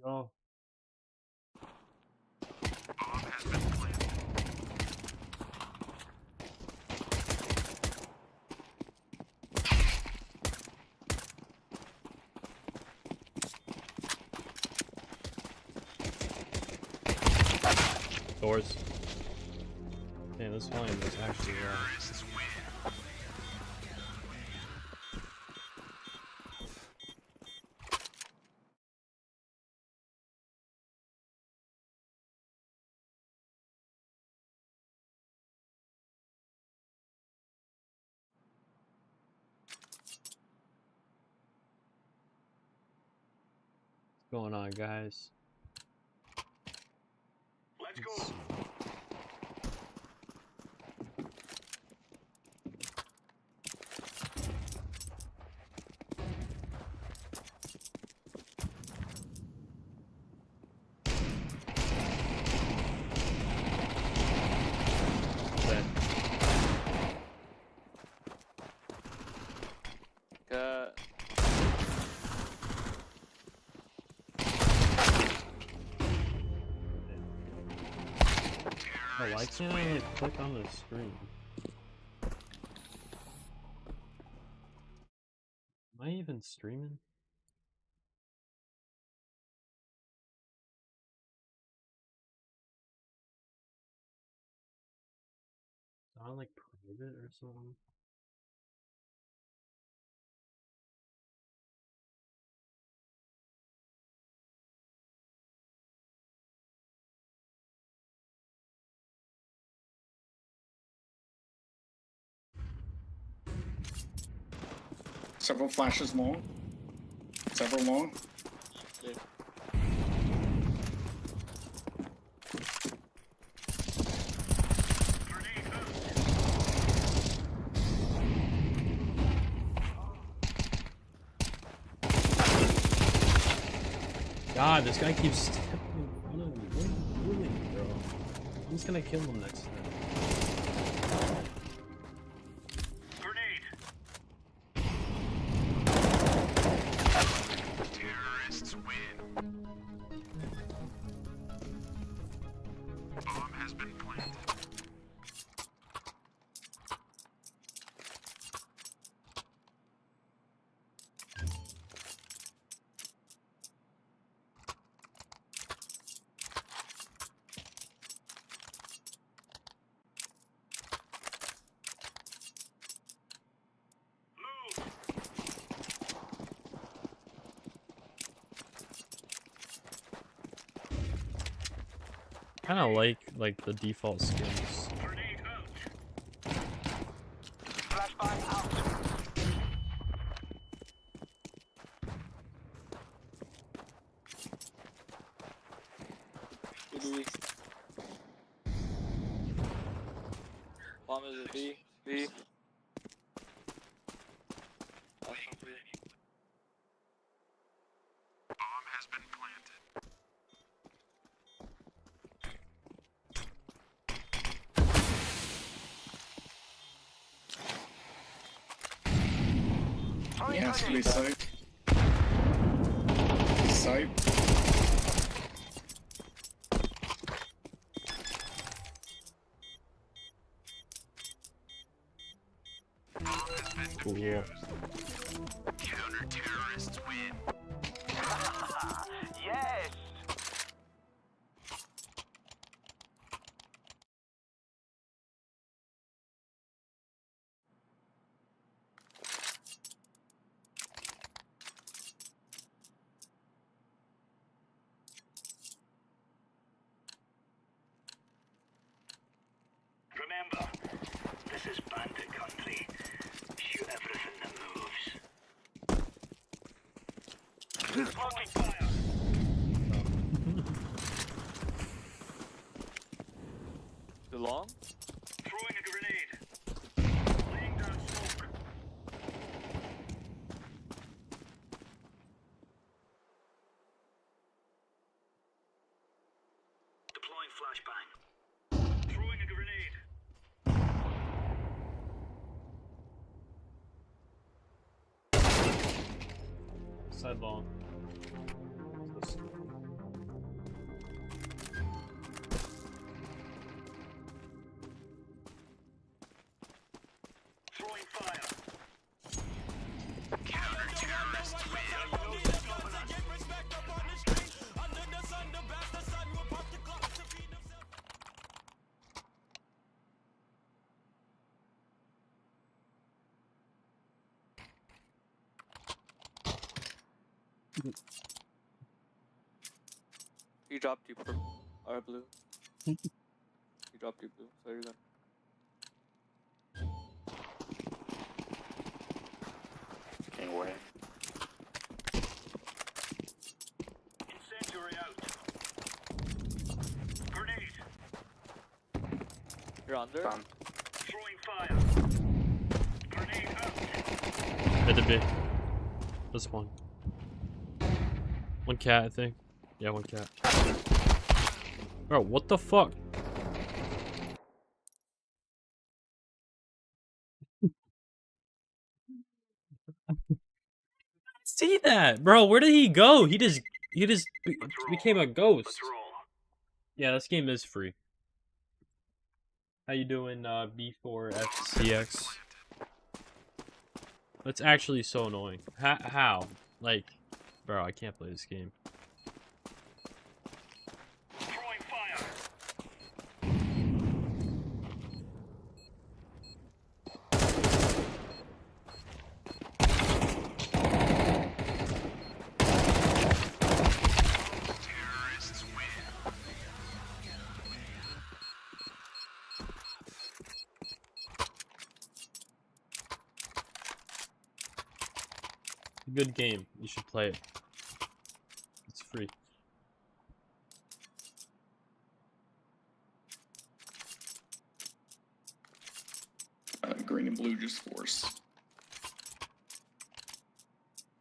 Go. Doors. Damn, this volume is actually What's going on, guys? Let's go. Oh, why can't I like click on the screen? Am I even streaming? Is it on like private or something? Several flashes long. Several long. Yeah. God, this guy keeps stepping in front of me. What are you doing, bro? I'm just gonna kill him next time. Terrorists win. Bomb has been planted. Kind of like the default skins. Grenade out. Flashbang out. B. Bomb is a B. B. Bomb has been planted. He has to be soaked. He's soaked. Cool. Counter-terrorists win. Yes. Remember, this is bandit country. Shoot everything that moves. Smoking fire. Too long? Throwing a grenade. Laying down smoke. Deploying flashbang. Throwing a grenade. Sidelong. He dropped you purple or blue. He dropped you blue, so you're good. King way. Incendiary out. Grenade. You're under? Done. Throwing fire. Grenade out. Mid to B. This one. One cat, I think. Yeah, one cat. Bro, what the fuck? See that, bro? Where did he go? He just became a ghost. Let's roll. Yeah, this game is free. How you doing, B4FCX? That's actually so annoying. How? Like, bro, I can't play this game. Throwing fire. Terrorists win. Good game. You should play it. It's free. Green and blue just force.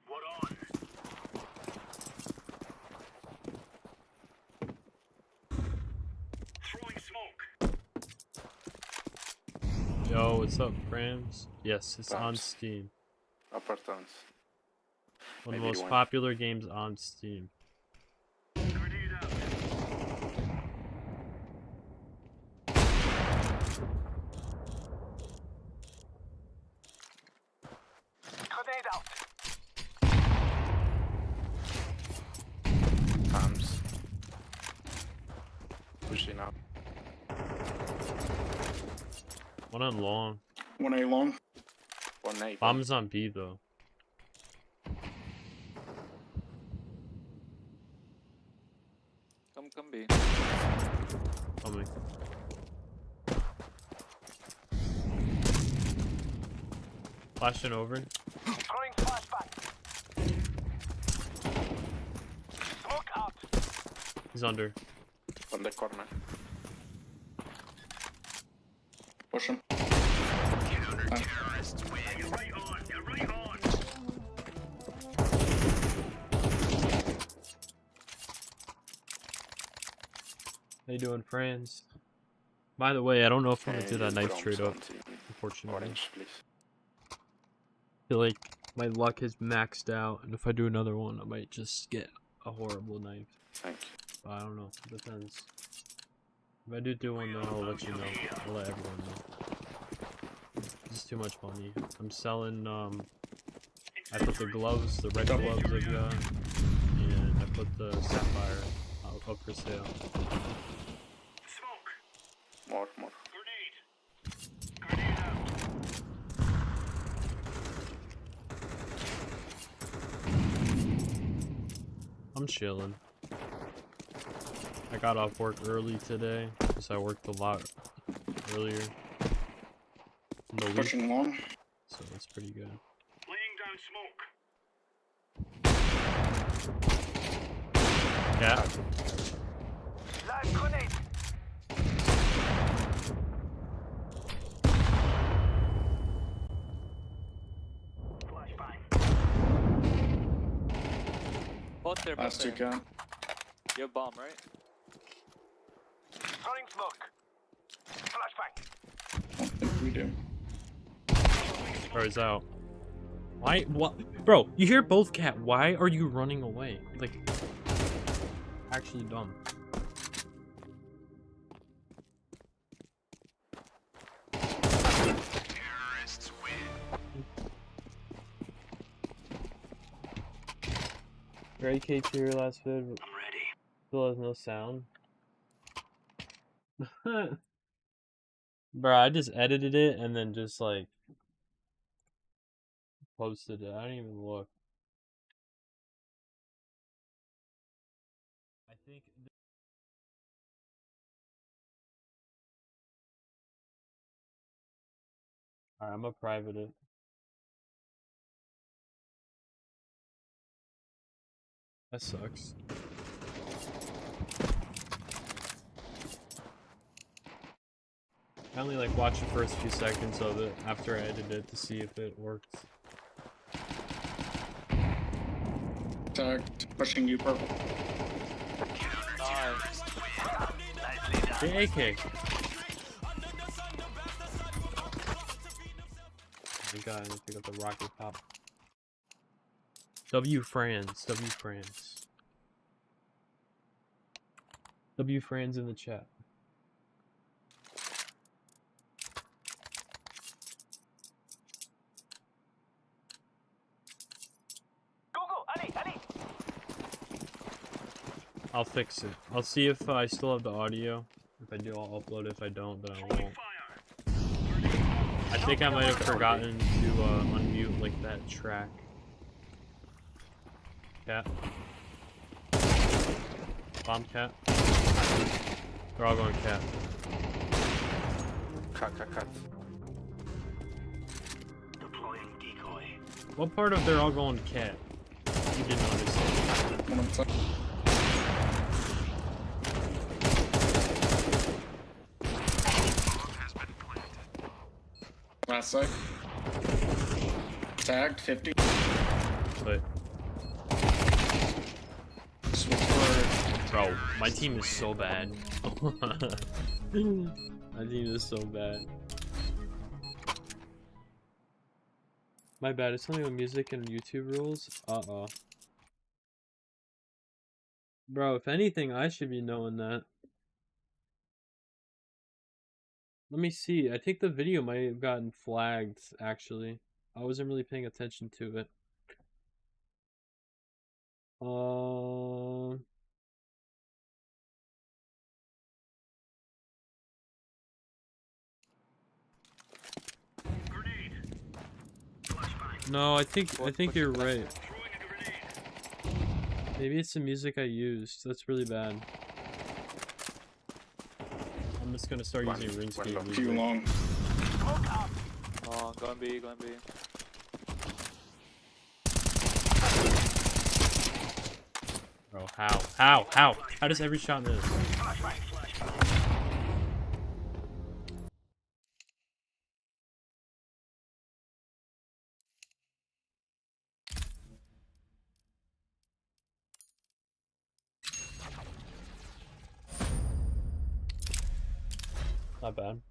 What on? Throwing smoke. Yo, what's up, Rams? Yes, it's on Thanks. Steam. Upper turns. One of the Maybe most one. popular games on Steam. Grenade out. Grenade out. Arms. Pushing up. One on long. 1A long. 1A. Bomb's on B though. Come B. Coming. Flashing over. Throwing flashbang. Smoke out. He's under. On the corner. Push him. Counter-terrorists win. You're right on. You're right on. How you doing, friends? By the way, I don't know if I'm gonna do that knife Bombs straight up. on team. Unfortunately, Orange, please. I feel like my luck has maxed out, and if I do another one, I might just get a horrible knife. Thank you. But I don't know. It depends. If I do one, then I'll let you know. I'll let everyone know. It's too much money. I'm selling. I put the gloves, the red gloves I got, and I put the sapphire up for sale. Smoke. More. Grenade. Grenade out. I'm chilling. I got off work early today, because I worked a lot earlier in the week, Pushing long. so it's pretty good. Laying down smoke. Yeah, Live grenade. Flashbang. Both there, both Last two there. cat. You have bomb, right? Throwing smoke. Flashbang. I don't think we do. or is out. Why? What? Bro, you hear both cat. Why are you running away? Like, actually dumb. Terrorists win. Ray K to your last vid. I'm ready. Still has no sound. Bro, I just edited it and then just like posted it. I didn't even look. think. Alright, I'm gonna private it. That sucks. I only like watched the first few seconds of it after I edited it to see if it worked. Tagged, pushing you purple. Nice. The AK. Oh my god, I need to pick up the rocket pop. W Franz, W Franz. W Franz in the chat. I'll fix it. I'll see if I still have the audio. If I do, I'll upload it. If I don't, then I won't. I think I might have forgotten to unmute like that track. Cat. Bomb cat. They're all going cat. Cut. Deploying decoy. What part of they're all going cat? You didn't notice. One on top. Last side. Tagged, 50. But Switch for bro, my team is so bad. My team is so bad. My bad. It's something with music and YouTube rules. Bro, if anything, I should be knowing that. Let me see. I think the video might have gotten flagged, actually. I wasn't really paying attention to it. No, I think you're right. Maybe it's the music I used. That's really bad. I'm just gonna start using RuneScape long. few music. long. Oh, go and B, go and B. Bro, how does every shot miss? Not bad.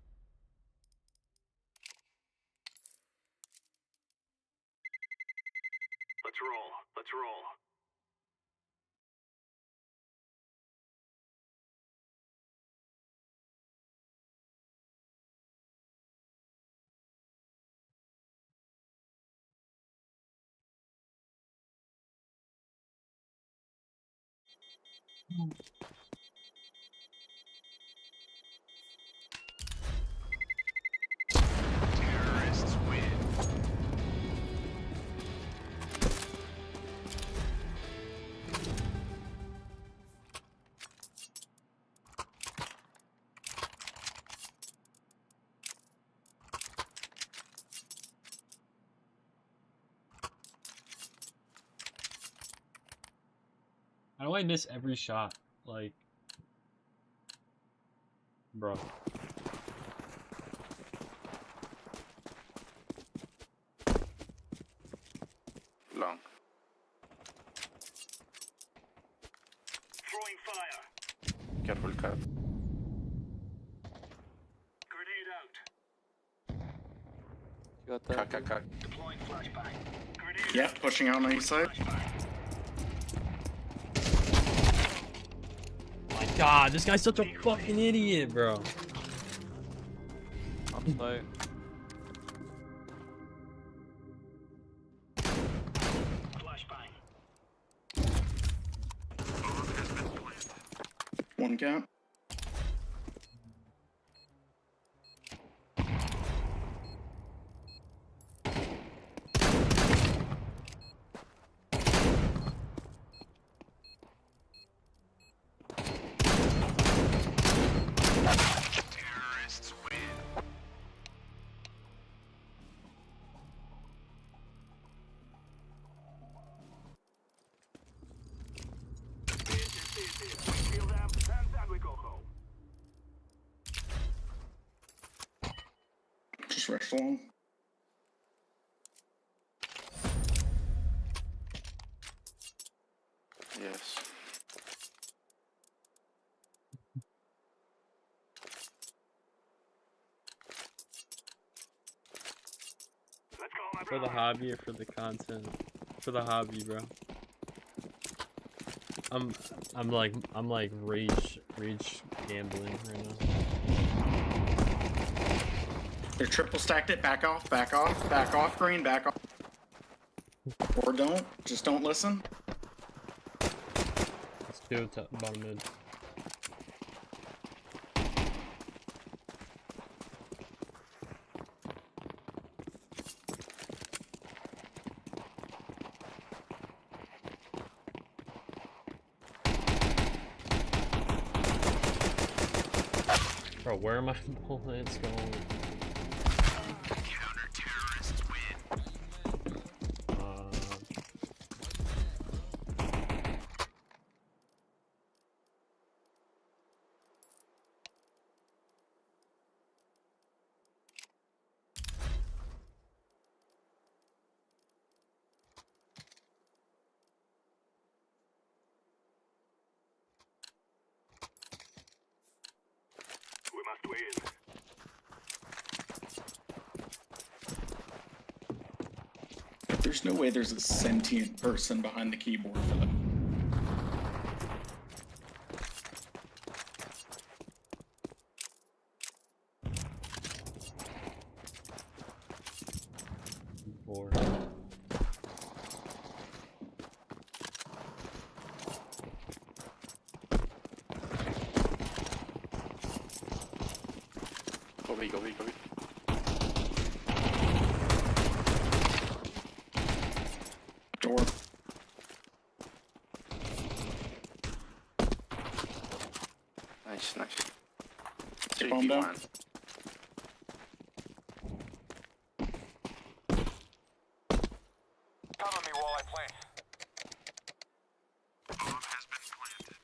Let's roll. Terrorists win. How do I miss every shot? Like, bro. Long. Throwing fire. Careful, cut. Grenade out. You got that? Cut. Deploying flashbang. Grenade Yeah, pushing out on each side. My God, this guy's such a fucking idiot, bro. I'm slow. flashbang. One cap. just rush along. Yes. Let's go, my For the brother. hobby or for the content? For the hobby, bro. I'm like rage gambling right now. They triple stacked it. Back off, green, back off. Or don't. Just don't listen. Let's do bottom mid. Bro, where are my bullets going? Counter-terrorists win. We must win. There's no way there's a sentient person behind the keyboard for that. Four. Go B, go B, go B. Door. Nice, nice. Keep on down. 3v1. Cover me while I plant. Bomb has been planted.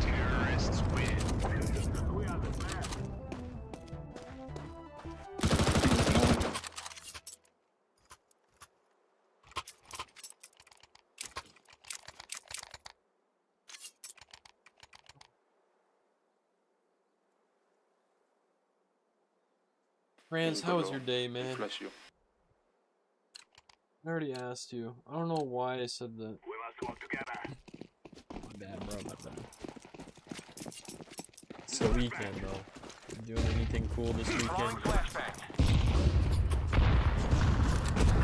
Terrorists win. We are the best. Franz, how was your day, man? Flash you. I already asked you. I don't know why I said that. We must work together. My bad, bro, my bad. It's the weekend, though. You doing anything cool this weekend? Flashbang.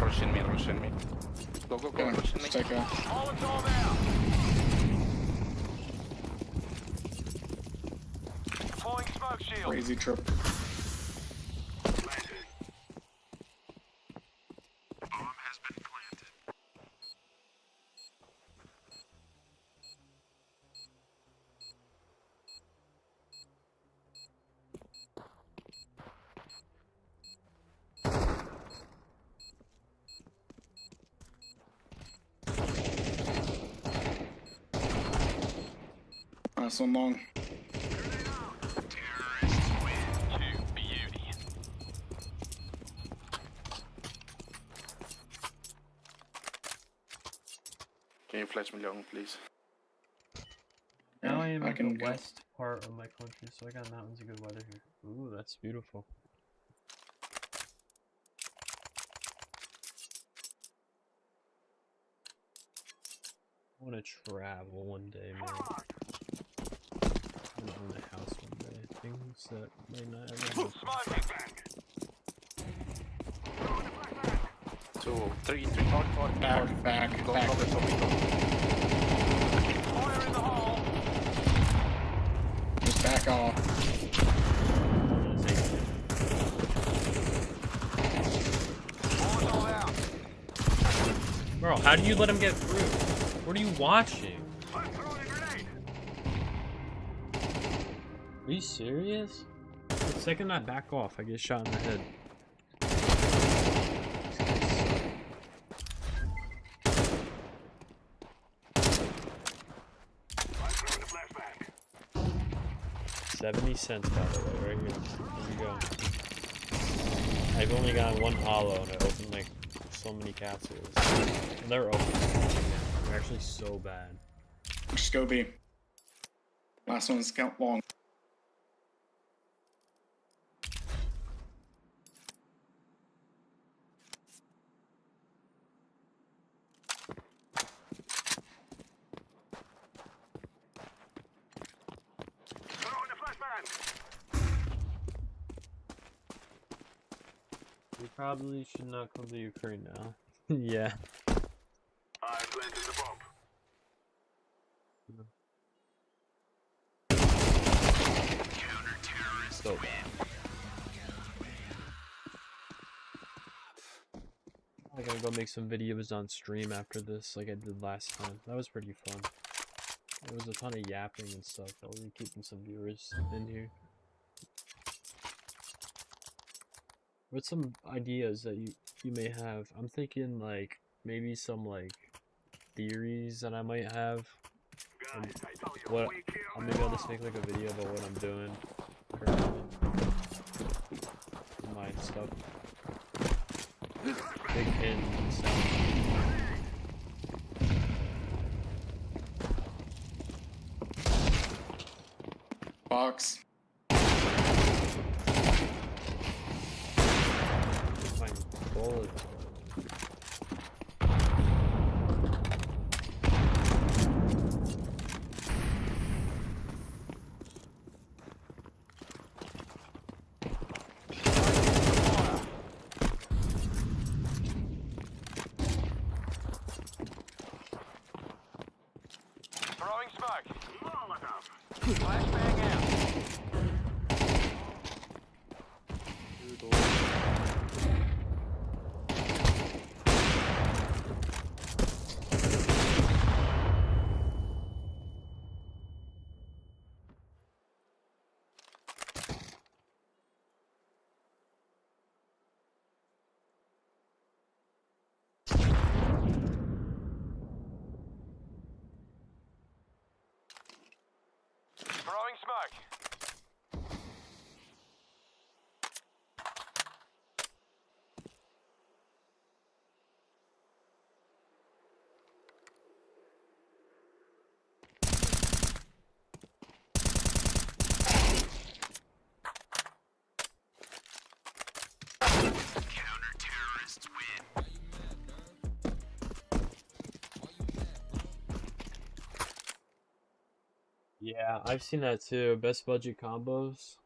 Rushing me, rushing me. Go, go, go, Yeah, rushing me. just take a. Molotov out. Deploying smoke shield. Crazy trip. Planted. Bomb has been planted. Last one long. Terrorists win. To beauty. Can you flash me long, please? Now I am I in can the go. west part of my country, so I got mountains and good weather here. Ooh, that's beautiful. I want to travel one day, man. I want to own a house one day. Things that might not ever happen. Smoking. 2, 3, 3. Hard. Back. Go, go. Fire in the hole. Just back off. Molotov out. Bro, how do you let him get through? What are you watching? I'm throwing a grenade. Are you serious? The second I back off, I get shot in the head. I'm throwing a flashbang. 70 cents, by the way, right here. Here you go. I've only got one hollow, and I opened like so many capsules. And they're open. They're actually so bad. Just go B. Last one's count long. Throwing a flashbang. We probably should not come to Ukraine now. Yeah. I planted the bomb. So bad. I gotta go make some videos on stream after this, like I did last time. That was pretty fun. There was a ton of yapping and stuff. I'll be keeping some viewers in here. What's some ideas that you may have? I'm thinking like maybe some like theories that I might have. And what maybe I'll just make like a video about what I'm doing currently. My stuff. Big hint and stuff. Box. My bullet. Throwing smoke. Molotov. Flashbang out. Throwing smoke. Yeah, I've seen that too. Best budget combos?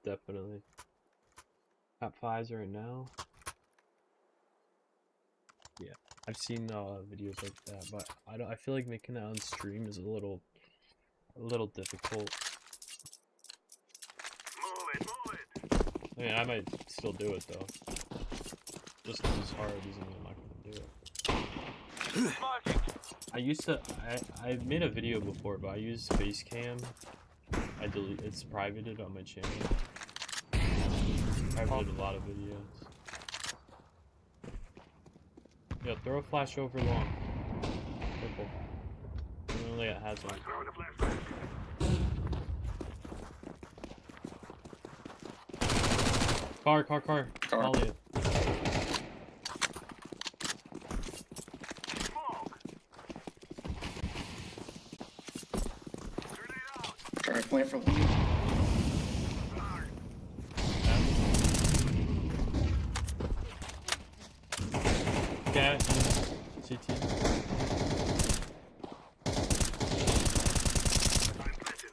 Definitely. Top 5s right now. Yeah, I've seen videos like that, but I feel like making it on stream is a little difficult. Move it. I mean, I might still do it though. Just 'cause it's hard doesn't mean I'm not gonna do it. Smoking. I made a video before, but I use Facecam. It's privated on my channel. Privated a lot of videos. Yeah, throw a flash over long. Purple. I only it has one. Throwing a flashbang. Car. Ollie it. Smoke. Grenade out. Try to plant for one. Cat. CT. I'm planted.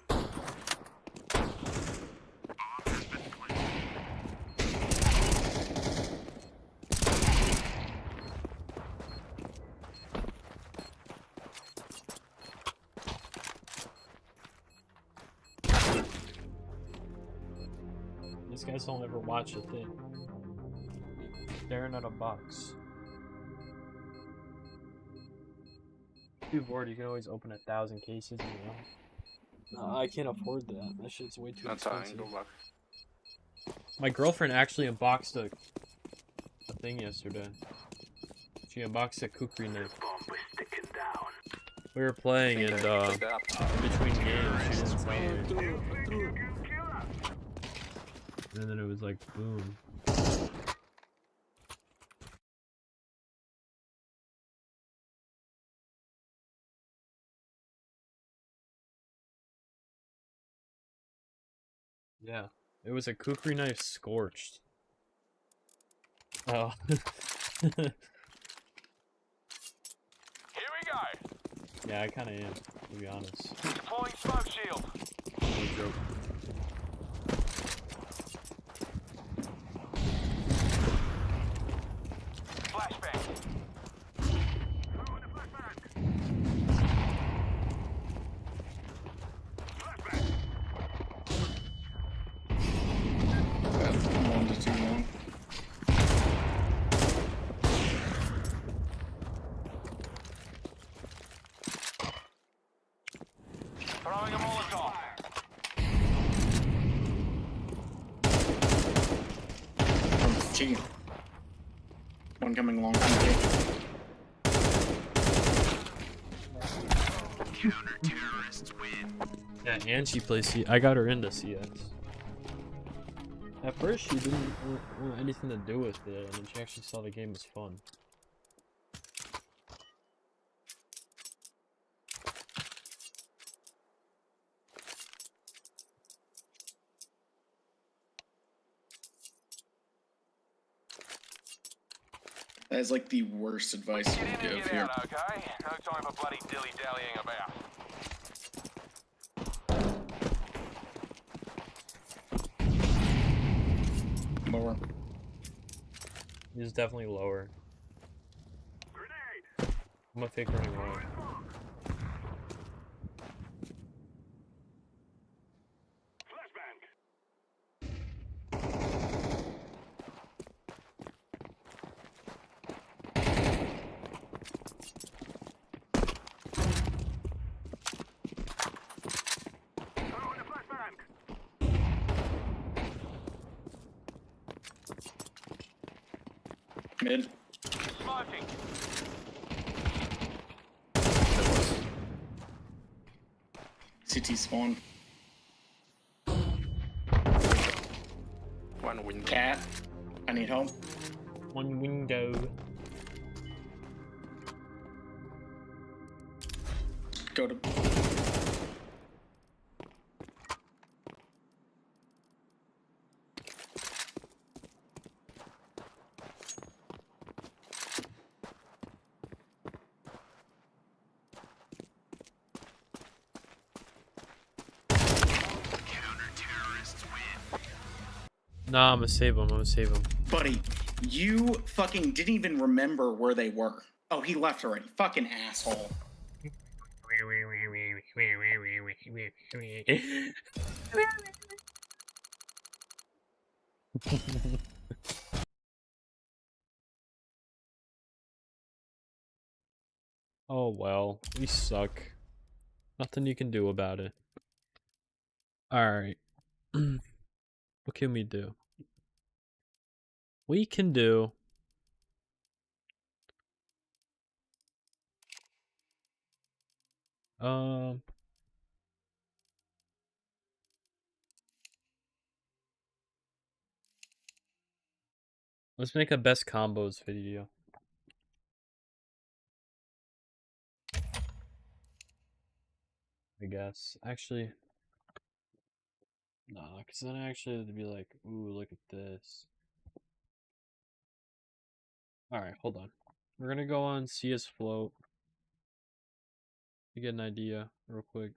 These guys don't ever watch a thing. Staring at a box. If you're bored, you can always open 1,000 cases, you know. Nah, I can't afford that. That shit's way too That's fine, expensive. go back. My girlfriend actually unboxed a thing yesterday. She unboxed a kukri knife. We were playing and Take that. between games she didn't tell me. And then it was like boom. Yeah. It was a kukri knife scorched. Oh. Here we go. Yeah, I kinda am, to be honest. Deploying smoke shield. No joke. Flashbang. One to two long. Throwing a Molotov. From T. One coming long from T. Yeah, and she plays C. I got her into CS. At first, she didn't want anything to do with it, and then she actually saw the game was fun. That is like the worst advice you Get can in and give get here. out, okay? No time for bloody dilly-dallying about. Lower. He's definitely lower. I'm gonna fake running lower. Mid. Smoking. CT spawn. One window. Cat. I need help. One window. Go to. Nah, I'm gonna save him. I'm gonna save him. Buddy, you fucking didn't even remember where they were. Oh, he left already. Fucking asshole. Oh well, we suck. Nothing you can do about it. Alright. What can we do? We can do... Let's make a best combos video. I guess. Actually... Nah, because then actually it'd be like, ooh, look at this. Alright, hold on. We're gonna go on CS Float to get an idea real quick.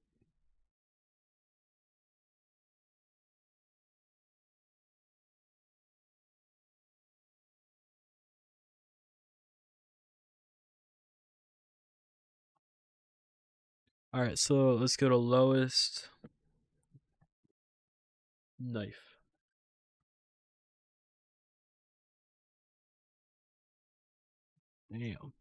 Alright, so let's go to lowest knife. Damn.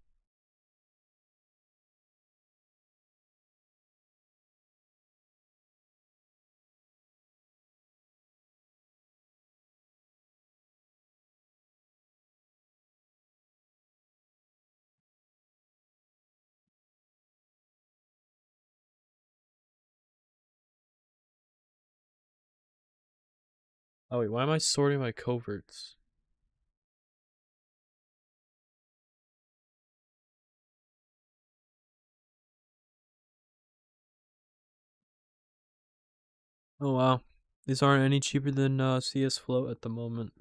Oh wait, why am I sorting my coverts? Oh wow. These aren't any cheaper than CS Float at the moment.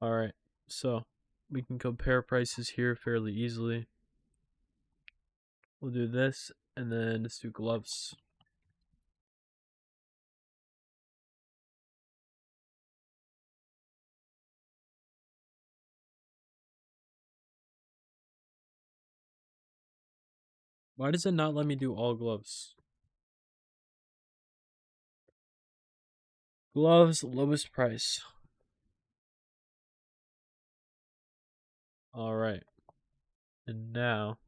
Alright, so we can compare prices here fairly easily. We'll do this, and then let's do gloves. Why does it not let me do all gloves? Gloves, lowest price. Alright. And now,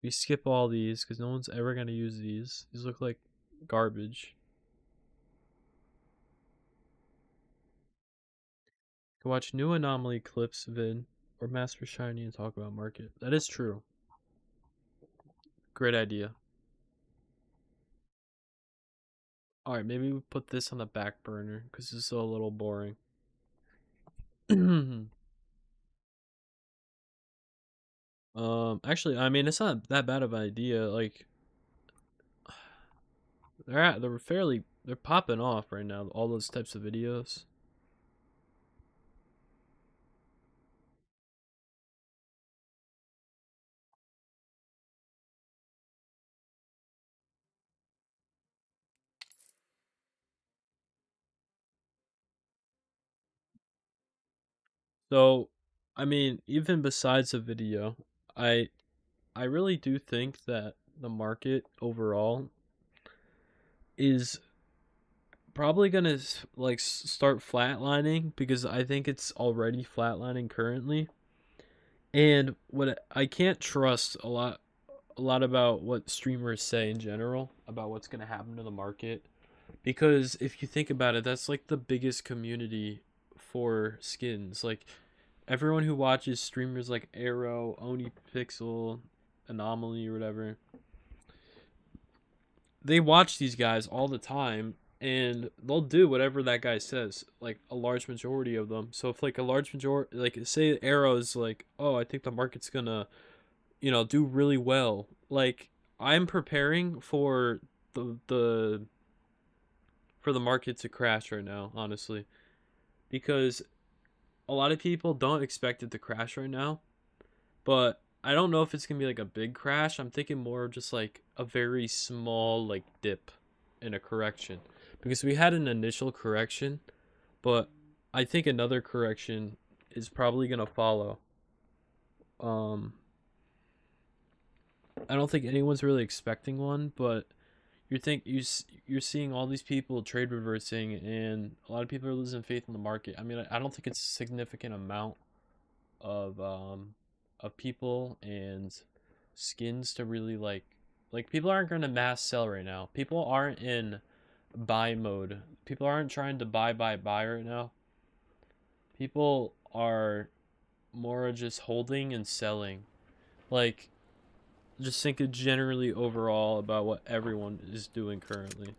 we skip all these, because no one's ever going to use these. These look like garbage. You can watch new anomaly clips vid, or Master Shiny and talk about market. That is true. Great idea. Alright, maybe we put this on the back burner, because this is a little boring. Actually, I mean, it's not that bad of an idea. Like, they're popping off right now. All those types of videos. So, I mean, even besides the video, I I really do think that the market overall is probably gonna like start flatlining, because I think it's already flatlining currently. And what I can't trust a lot about what streamers say in general about what's gonna happen to the market, because if you think about it, that's like the biggest community for skins. Like, everyone who watches streamers like Arrow, Oni Pixel, Anomaly, or whatever, they watch these guys all the time, and they'll do whatever that guy says, like a large majority of them. So if like a large majority, like say Arrow is like, oh, I think the market's gonna, do really well. Like, I'm preparing for the market to crash right now, honestly, because a lot of people don't expect it to crash right now, but I don't know if it's gonna be like a big crash. I'm thinking more of just like a very small like dip in a correction, because we had an initial correction, but I think another correction is probably gonna follow. I don't think anyone's really expecting one, but you're seeing all these people trade reversing, and a lot of people are losing faith in the market. I mean, I don't think it's a significant amount of people and skins to really like people aren't going to mass sell right now. People aren't in buy mode. People aren't trying to buy right now. People are more just holding and selling. Like, just think generally overall about what everyone is doing currently.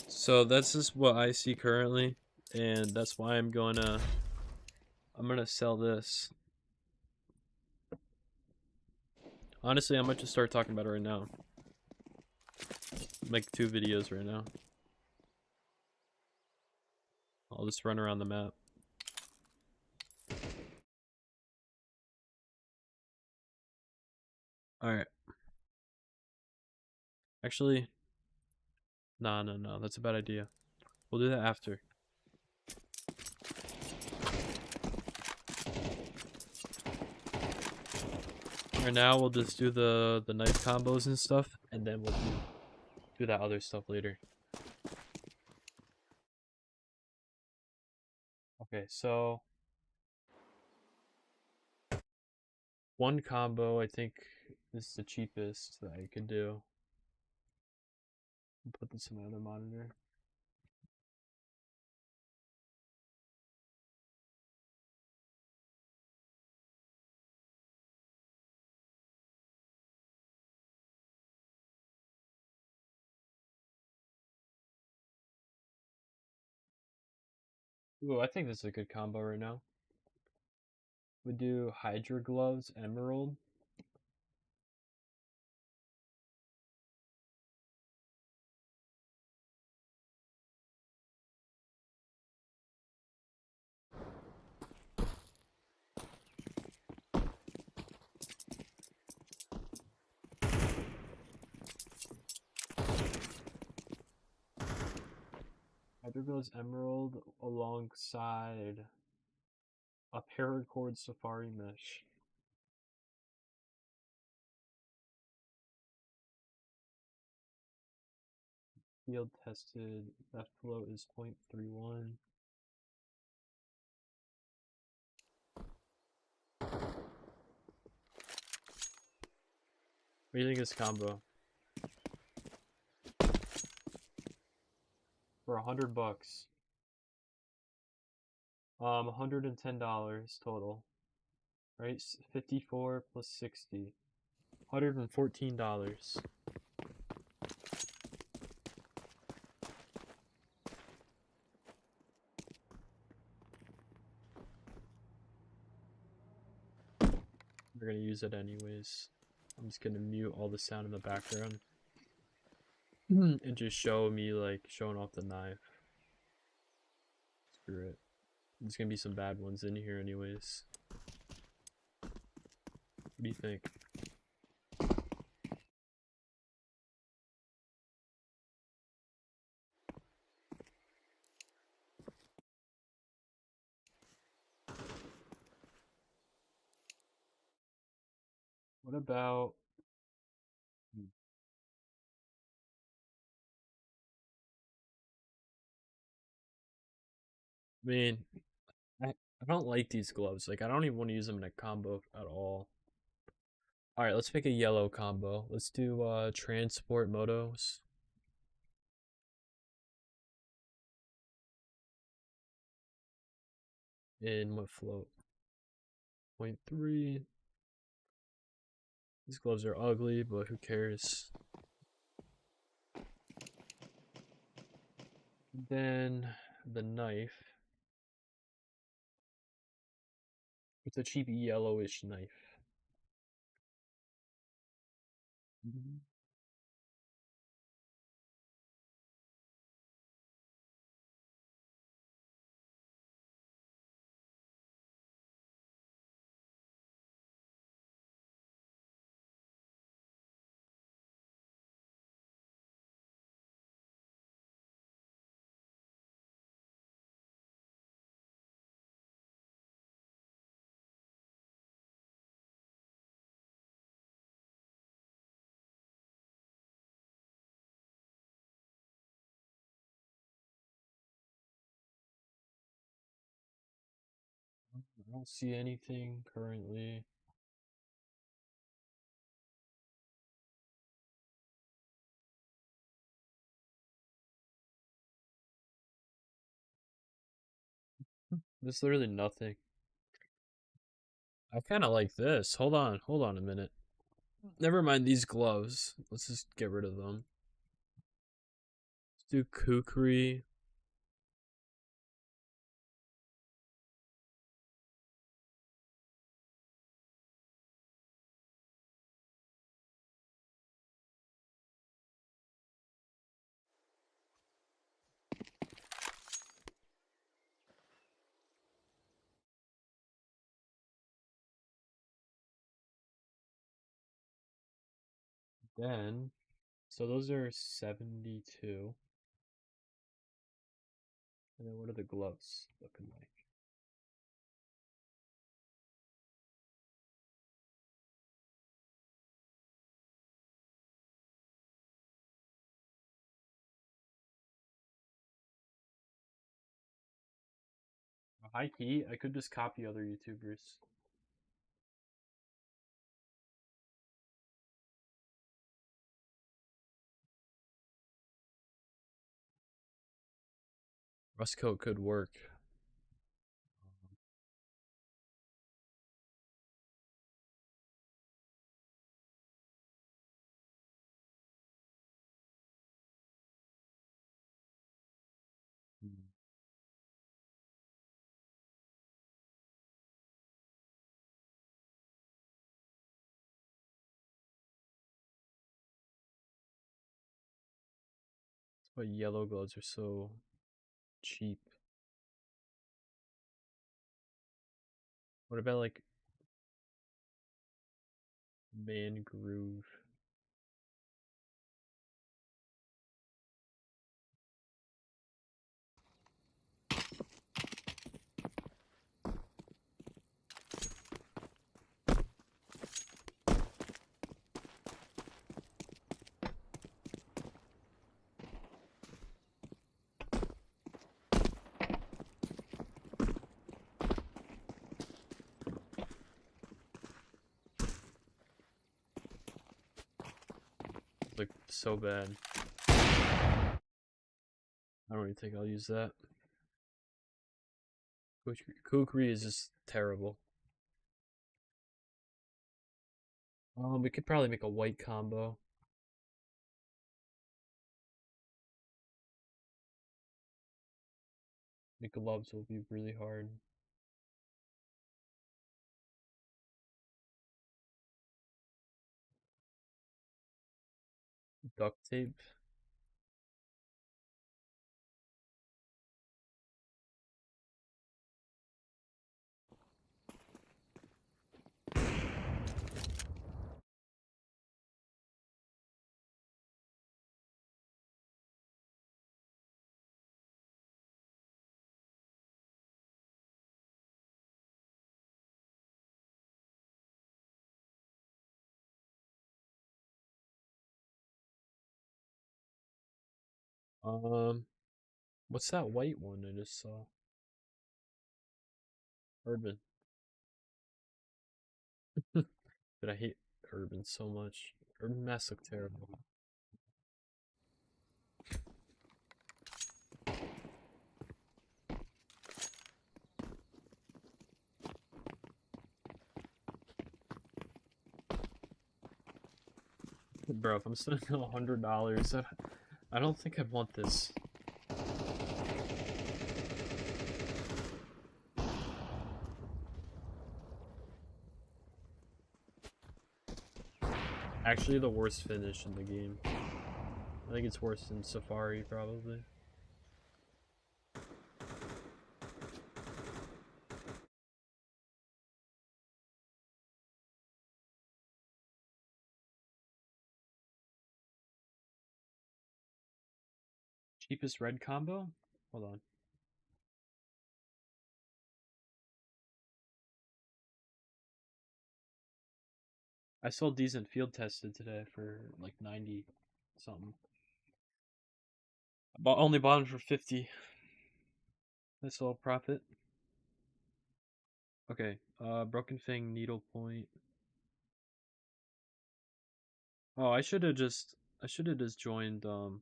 So that's just what I see currently, and that's why I'm gonna sell this. Honestly, I might just start talking about it right now. Make 2 videos right now. I'll just run around the map. Alright. Actually, no, that's a bad idea. We'll do that after. Right now, we'll just do the knife combos and stuff, and then we'll do that other stuff later. Okay, so one combo I think is the cheapest that I could do. I'll put this in my other monitor. Ooh, I think this is a good combo right now. We do Hydra Gloves, Emerald. Hydra Gloves, Emerald alongside a Paracord Safari Mesh. Field tested, that flow is 0.31. What do you think of this combo? For $100. $110 total. Right? 54 plus 60. $114. We're gonna use it anyways. I'm just gonna mute all the sound in the background. And just show me like showing off the knife. Screw it. There's gonna be some bad ones in here anyways. What do you think? What about I mean, I don't like these gloves. Like I don't even want to use them in a combo at all. Alright, let's make a yellow combo. Let's do transport motos. In what float? 0.3. These gloves are ugly, but who cares? Then the knife. It's a cheap yellowish knife. I don't see anything currently. There's literally nothing. I kind of like this. Hold on a minute. Never mind these gloves. Let's just get rid of them. Let's do kukri. Then, so those are 72. And then what are the gloves looking like? High key, I could just copy other YouTubers. Rustcoat could work. Hmm. But yellow gloves are so cheap. What about like mangrove? Like so bad. I don't even think I'll use that. Kukri is just terrible. We could probably make a white combo. The gloves will be really hard. Duct tape. What's that white one I just saw? Urban. But I hate urban so much. Urban masks look terrible. Bro, if I'm spending $100, I don't think I want this. Actually, the worst finish in the game. I think it's worse than Safari, probably. Cheapest red combo? Hold on. I sold decent field tested today for like 90 something. Only bought them for 50. That's all profit. Okay, Broken Fang, Needle Point. Oh, I should have just joined the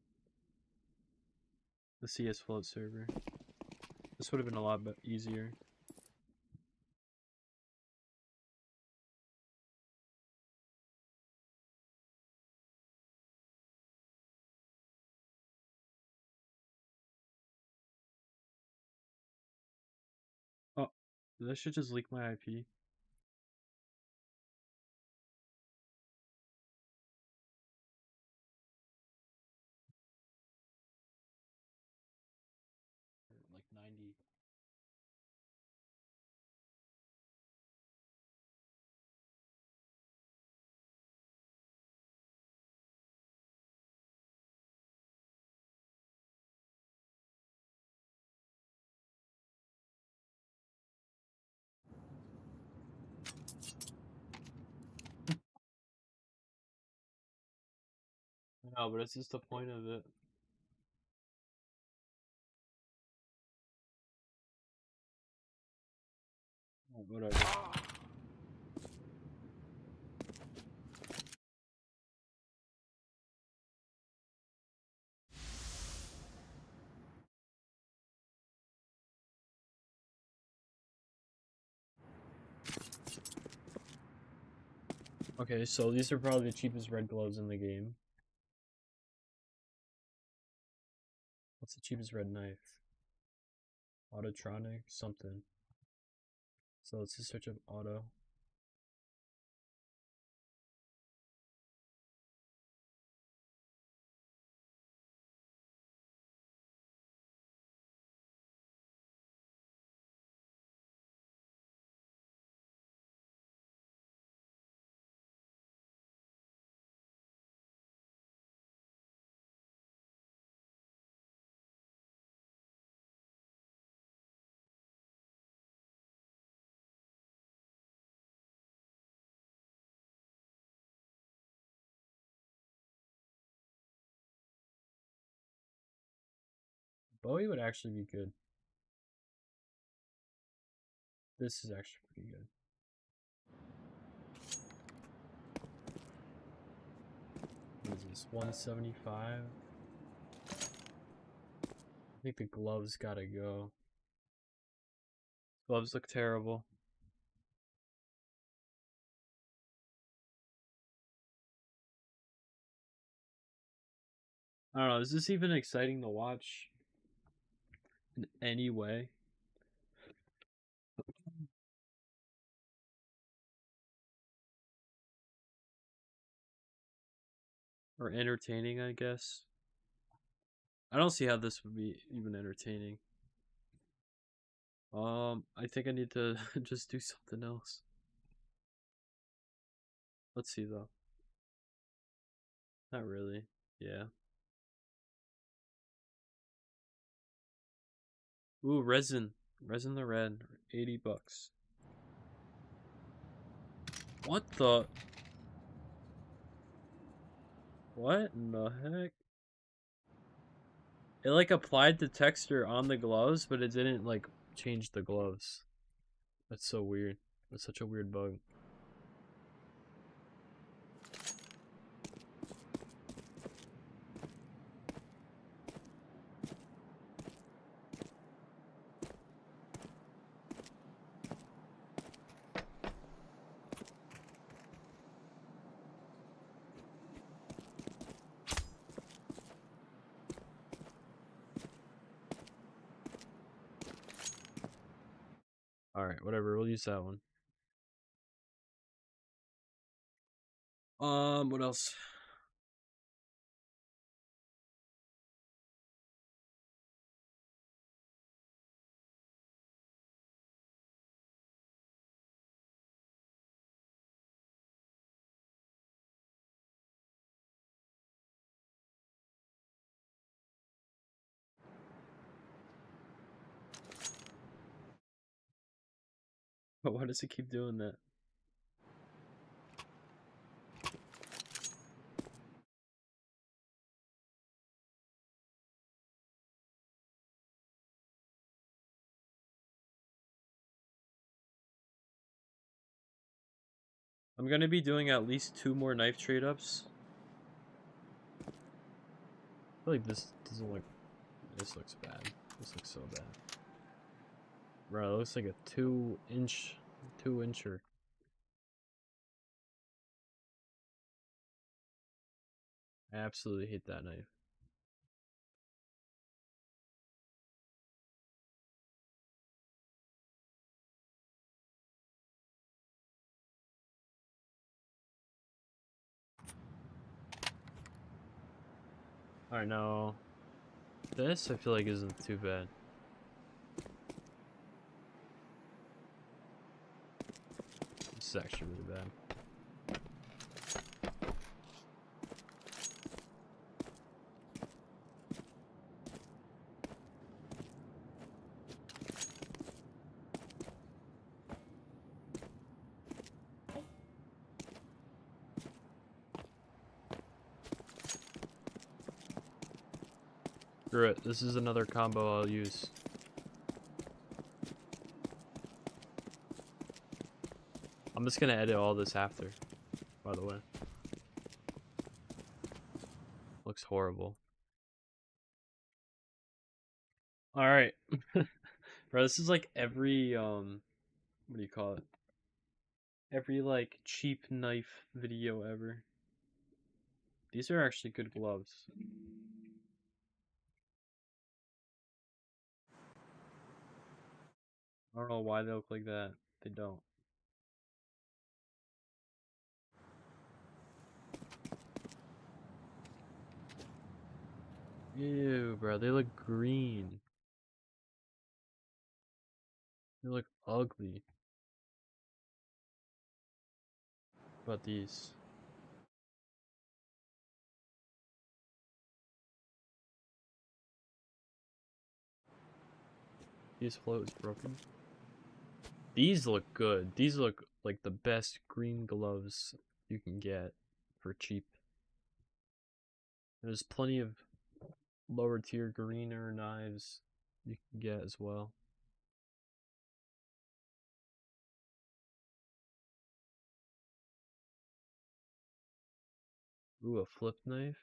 CS float server. This would have been a lot easier. Oh, I should just leak my IP. Like 90. No, but it's just the point of it. Whatever. Okay, so these are probably the cheapest red gloves in the game. What's the cheapest red knife? Autotronic something. So let's just search up auto. Bowie would actually be good. This is actually pretty good. What is this? 175? I think the gloves gotta go. Gloves look terrible. I don't know, is this even exciting to watch in any way? Or entertaining, I guess. I don't see how this would be even entertaining. I think I need to just do something else. Let's see though. Not really. Yeah. Ooh, resin. Resin the red. 80 bucks. What the? What in the heck? It like applied the texture on the gloves, but it didn't like change the gloves. That's so weird. That's such a weird bug. Alright, whatever, we'll use that one. What else? But why does it keep doing that? I'm gonna be doing at least 2 more knife trade-ups. I feel like this doesn't look... This looks bad. This looks so bad. Bro, it looks like a 2-incher. I absolutely hate that knife. Alright, now... This, I feel like, isn't too bad. This is actually really bad. Screw it, this is another combo I'll use. I'm just gonna edit all this after, by the way. Looks horrible. Alright. Bro, this is like every, what do you call it? Every, like, cheap knife video ever. These are actually good gloves. I don't know why they look like that. They don't. Ew, bro, they look green. They look ugly. What about these? These floats broken. These look good. These look like the best green gloves you can get for cheap. There's plenty of lower tier greener knives you can get as well. Ooh, a flip knife.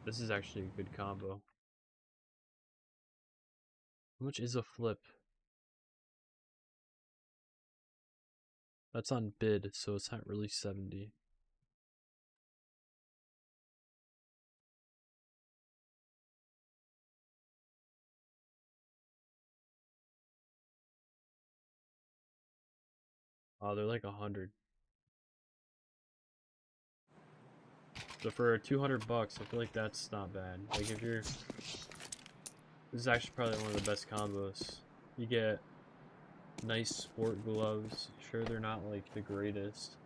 This is actually a good combo. How much is a flip? That's on bid, so it's not really 70. Oh, they're like 100. So for 200 bucks, I feel like that's not bad. Like if you're, this is actually probably one of the best combos. You get nice sport gloves. Sure, they're not like the greatest,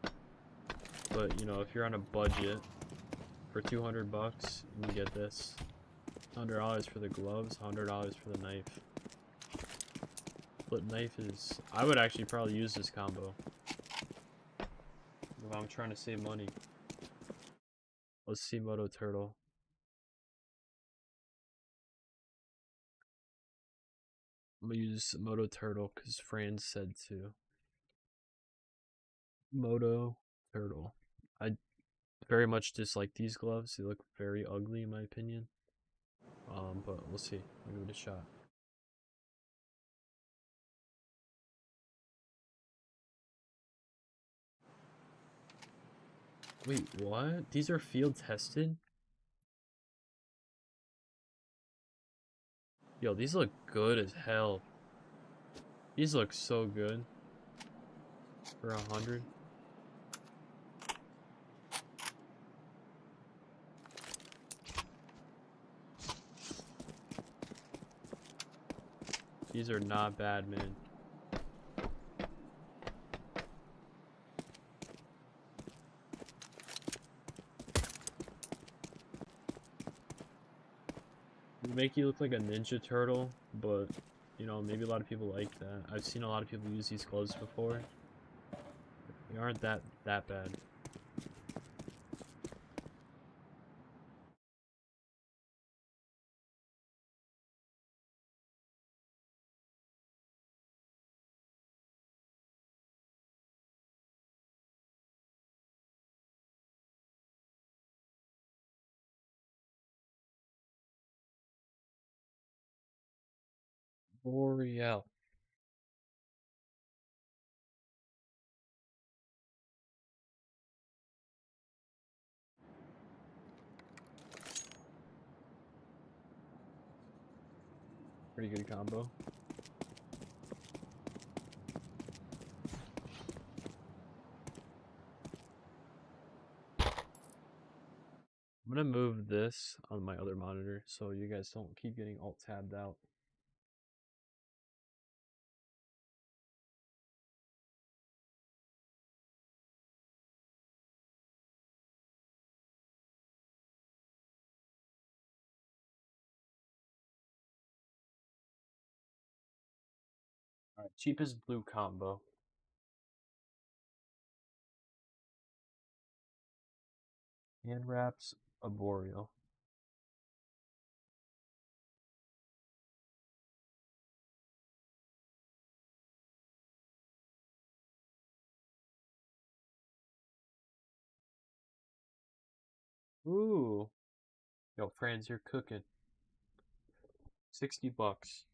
but you know, if you're on a budget for 200 bucks, you can get this. $100 for the gloves, $100 for the knife. Flip knife is, I would actually probably use this combo if I'm trying to save money. Let's see Moto Turtle. I'm gonna use Moto Turtle because Fran said to. Moto Turtle. I very much dislike these gloves. They look very ugly in my opinion. But we'll see. I'll give it a shot. Wait, what? These are field tested? Yo, these look good as hell. These look so good. For 100. These are not bad, man. They make you look like a Ninja Turtle, but you know, maybe a lot of people like that. I've seen a lot of people use these gloves before. They aren't that bad. Boreal. Pretty good combo. I'm gonna move this on my other monitor so you guys don't keep getting alt tabbed out. Alright, cheapest blue combo. Hand wraps, a boreal. Ooh. Yo, Franz, you're cooking. $60.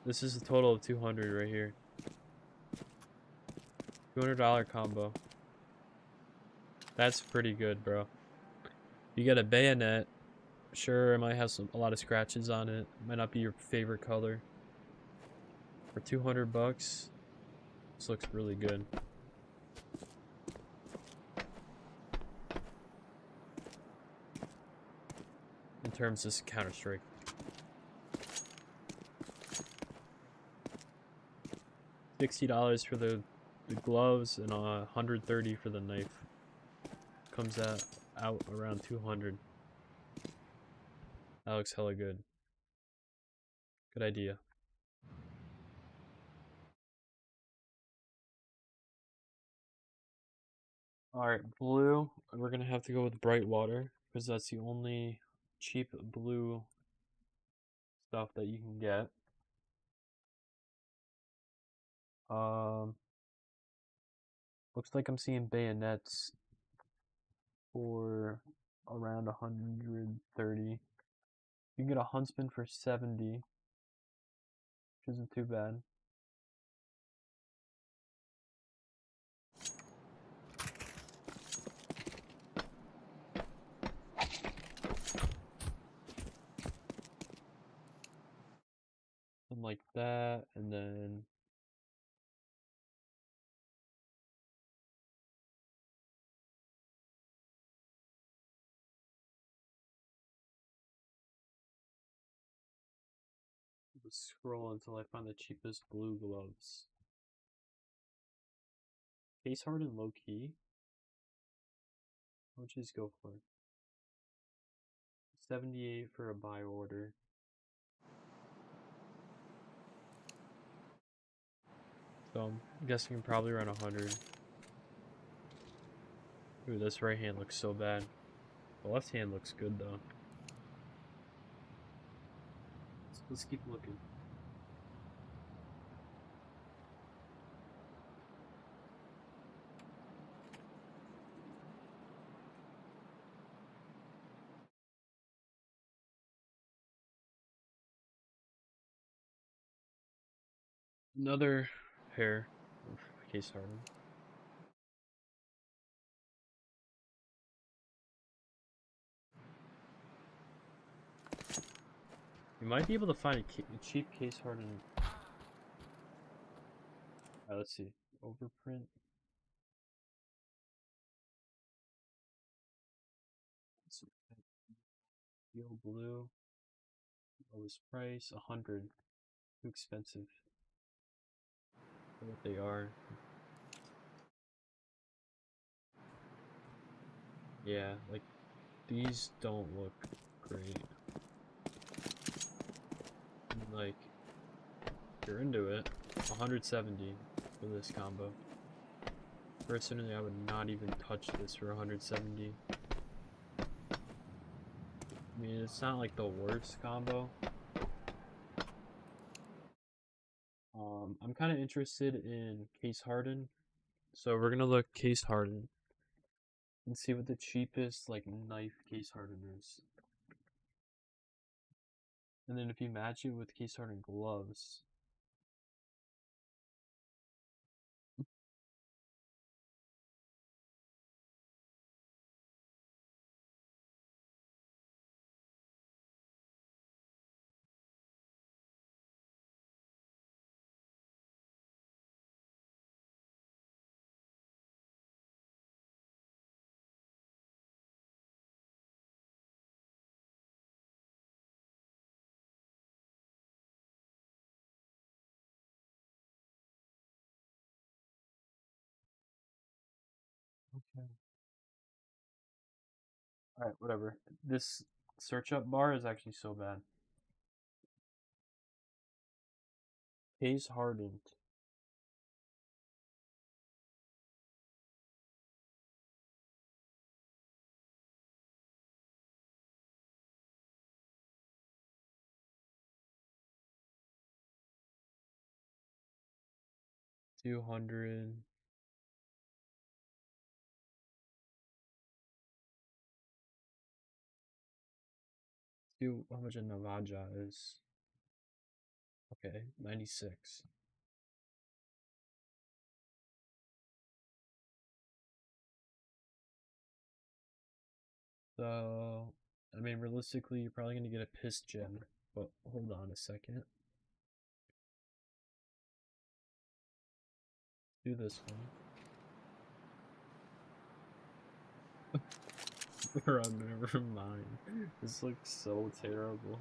This is a total of 200 right here. $200 combo. That's pretty good, bro. You get a bayonet. Sure, it might have a lot of scratches on it. Might not be your favorite color. For 200 bucks, this looks really good. In terms of Counter-Strike. $60 for the gloves and $130 for the knife. Comes out around 200. That looks hella good. Good idea. Alright, blue. We're gonna have to go with bright water because that's the only cheap blue stuff that you can get. Looks like I'm seeing bayonets for around 130. You can get a huntsman for 70, which isn't too bad. Something like that, and then just scroll until I find the cheapest blue gloves. Case hardened low key. How much does go for? 78 for a buy order. So I'm guessing probably around 100. Ooh, this right hand looks so bad. The left hand looks good though. Let's keep looking. Another pair of case hardened. You might be able to find a cheap case hardened. Alright, let's see. Overprint. Steel blue. Lowest price, 100. Too expensive for what they are. Yeah, like these don't look great. And, like, if you're into it, 170 for this combo. Personally, I would not even touch this for 170. I mean, it's not like the worst combo. I'm kind of interested in case hardened, so we're gonna look case hardened and see what the cheapest like knife case hardened is. And then if you match it with case hardened gloves, okay. Alright, whatever. This search up bar is actually so bad. Case hardened. 200. See how much a Navaja is. Okay, 96. So, I mean, realistically, you're probably gonna get a piss gem, but hold on a second. Do this one. Bro, never mind. This looks so terrible.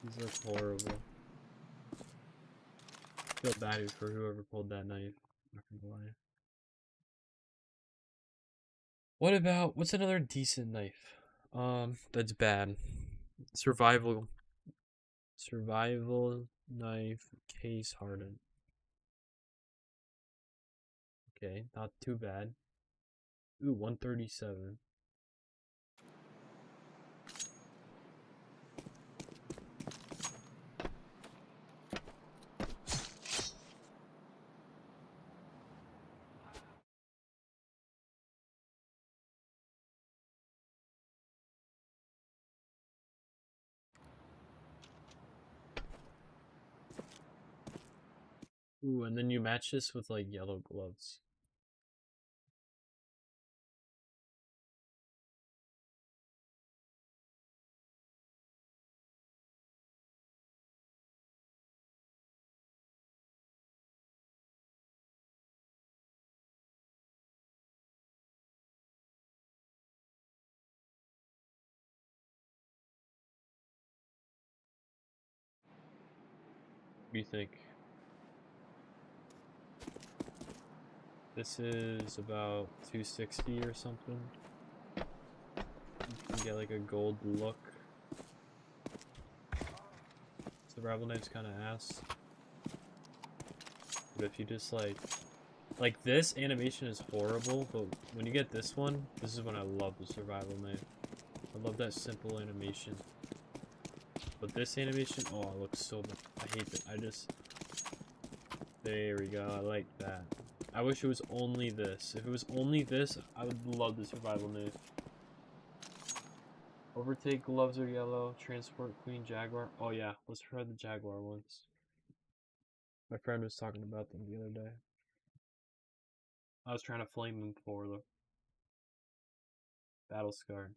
These look horrible. I feel bad for whoever pulled that knife. Not gonna lie. What about, what's another decent knife? That's bad. Survival knife, case hardened. Okay, not too bad. Ooh, 137. Ooh, and then you match this with like yellow gloves. What do you think? This is about 260 or something. You can get like a gold look. Survival knife's kind of ass. But if you just like this animation is horrible, but when you get this one, this is when I love the survival knife. I love that simple animation. But this animation, oh, it looks so bad. I hate it. There we go. I like that. I wish it was only this. If it was only this, I would love the survival knife. Overtake gloves are yellow. Transport Queen Jaguar. Oh yeah, let's try the Jaguar ones. My friend was talking about them the other day. I was trying to flame them for the Battle Scarred.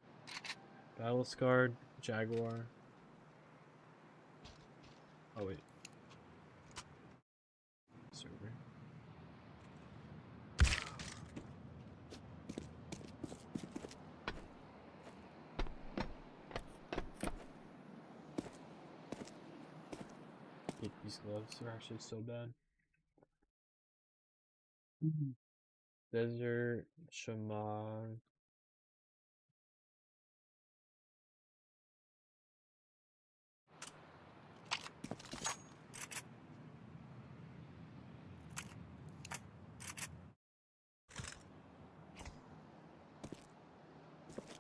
Battle Scarred, Jaguar. Oh wait. Server. Hate these gloves, they're actually so bad. Desert, Shaman.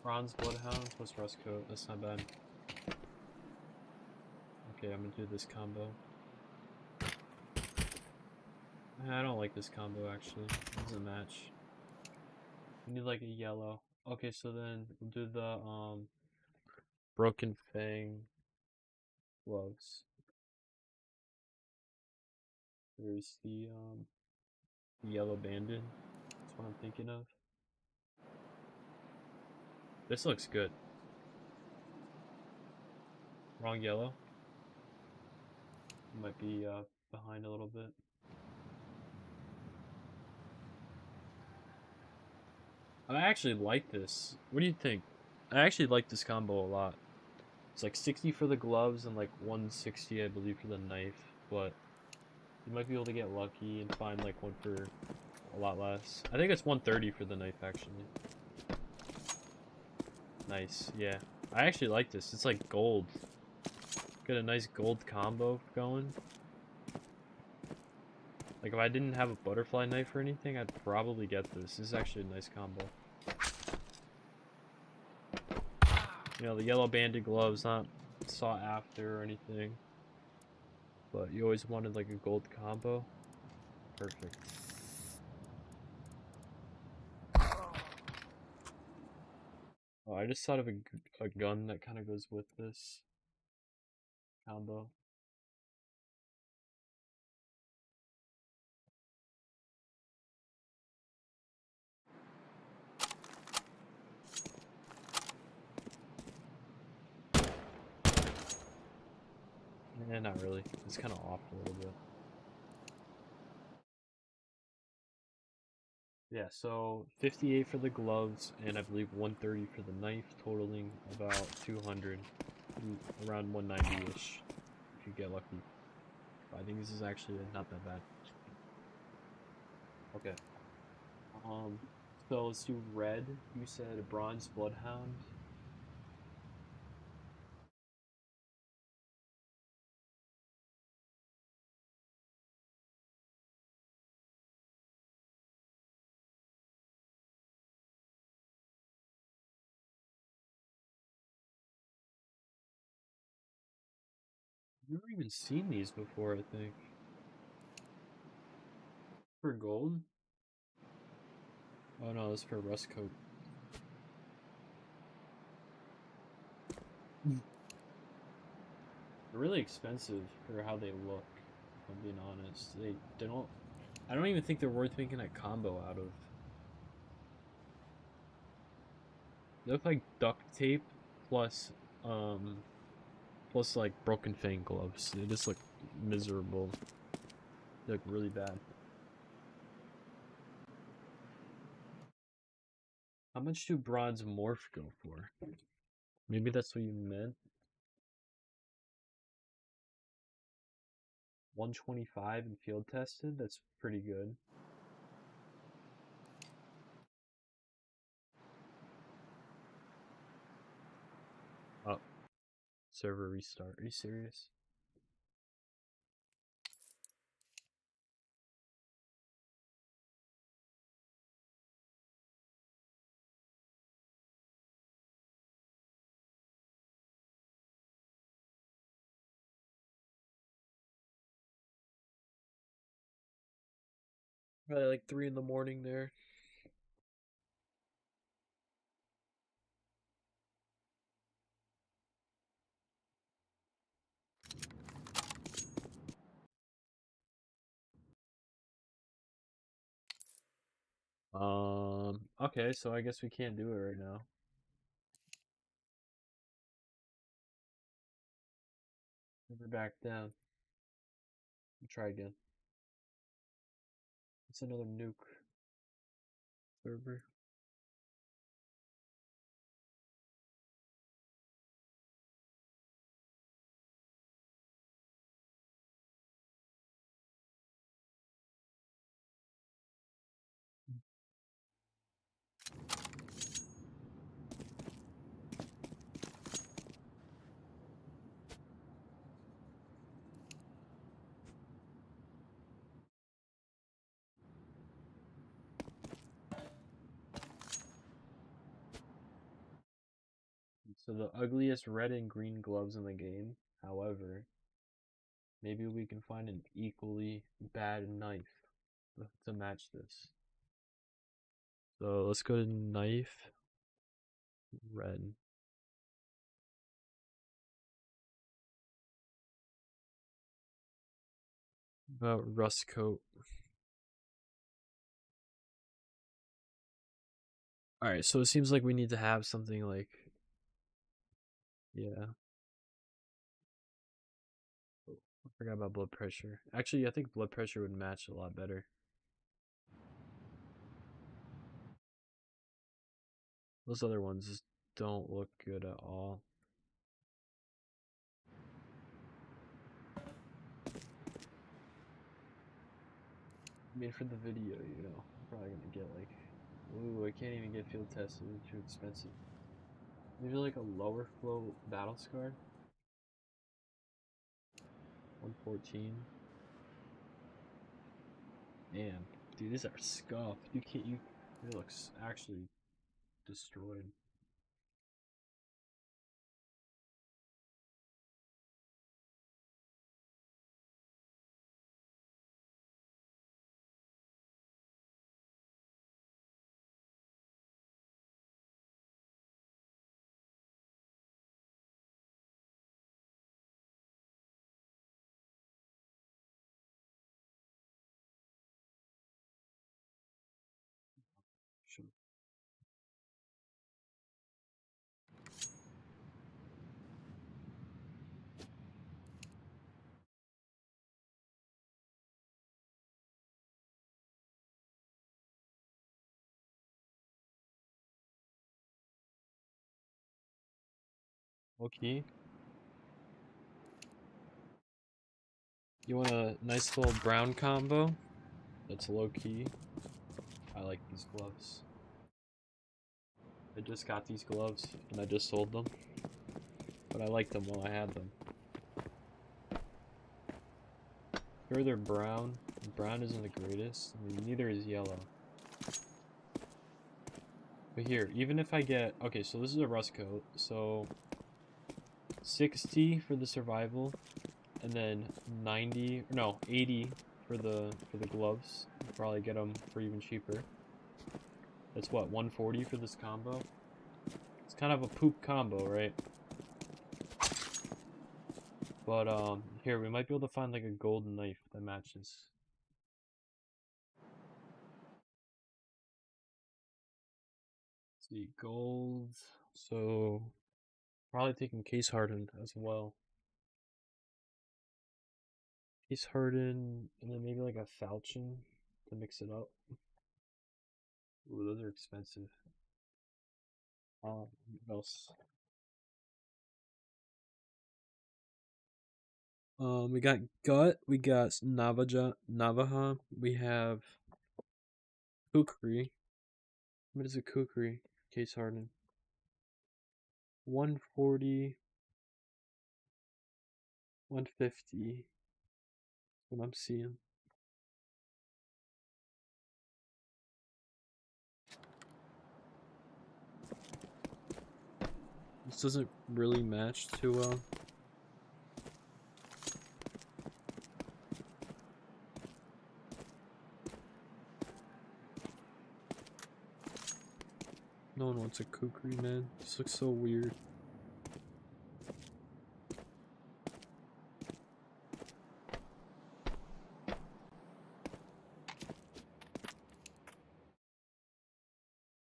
Bronze Bloodhound plus Rust Coat, that's not bad. Okay, I'm gonna do this combo. I don't like this combo actually. It doesn't match. We need like a yellow. Okay, so then we'll do the Broken Fang gloves. There's the yellow banded. That's what I'm thinking of. This looks good. Wrong yellow. Might be behind a little bit. I actually like this. What do you think? I actually like this combo a lot. It's like 60 for the gloves and like 160 I believe for the knife, but you might be able to get lucky and find like one for a lot less. I think it's 130 for the knife actually. Nice, yeah. I actually like this. It's like gold. Got a nice gold combo going. Like if I didn't have a butterfly knife or anything, I'd probably get this. This is actually a nice combo. You know, the yellow banded gloves, not sought after or anything. But you always wanted like a gold combo. Perfect. Oh, I just thought of a gun that kind of goes with this combo. Eh, not really. It's kind of off a little bit. Yeah, so 58 for the gloves, and I believe 130 for the knife, totaling about 200, around 190-ish, if you get lucky. I think this is actually not that bad. Okay. So let's do red. You said a bronze bloodhound. I've never even seen these before, I think. For gold? Oh no, it's for rust coat. They're really expensive for how they look, if I'm being honest. They don't... I don't even think they're worth making a combo out of. They look like duct tape plus, plus like broken fang gloves. They just look miserable. They look really bad. How much do bronze morph go for? Maybe that's what you meant. 125 and field tested? That's pretty good. Oh, server restart. Are you serious? Probably like 3 in the morning there. Okay, so I guess we can't do it right now. Never back down. Try again. It's another nuke server. So the ugliest red and green gloves in the game. However, maybe we can find an equally bad knife to match this. So let's go to knife, red. About rust coat. Alright, so it seems like we need to have something like, yeah. Oh, I forgot about blood pressure. Actually, I think blood pressure would match a lot better. Those other ones just don't look good at all. I mean, for the video, you know, I'm probably gonna get like, ooh, I can't even get field tested, it's too expensive. Maybe like a lower flow battle scar. 114. Man, dude, these are scuffed. You can't, it looks actually destroyed. Okay. You want a nice little brown combo? That's low key. I like these gloves. I just got these gloves and I just sold them. But I liked them while I had them. Sure, they're brown. Brown isn't the greatest. I mean, neither is yellow. But here, even if I get... Okay, so this is a rust coat. So 60 for the survival. And then 90... No, 80 for the gloves. You'll probably get them for even cheaper. That's what, 140 for this combo? It's kind of a poop combo, right? But, here, we might be able to find, like, a golden knife that matches. Let's see, gold. So, probably taking case hardened as well. Case hardened, and then maybe, like, a falchion to mix it up. Ooh, those are expensive. What else? We got gut, we got Navaja, we have kukri. What is a kukri? Case hardened. 140, 150. What I'm seeing. This doesn't really match too well. No one wants a kukri, man. This looks so weird.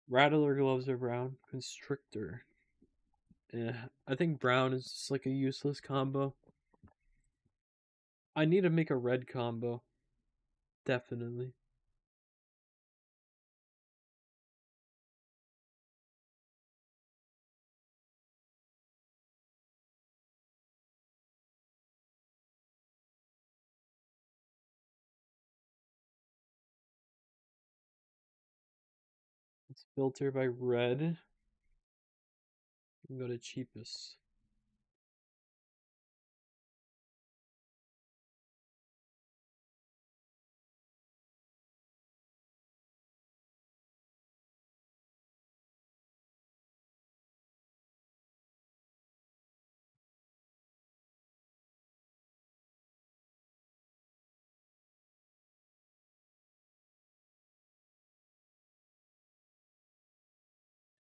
Rattler gloves are brown. Constrictor. Yeah, I think brown is just like a useless combo. I need to make a red combo. Definitely. Let's filter by red. And go to cheapest.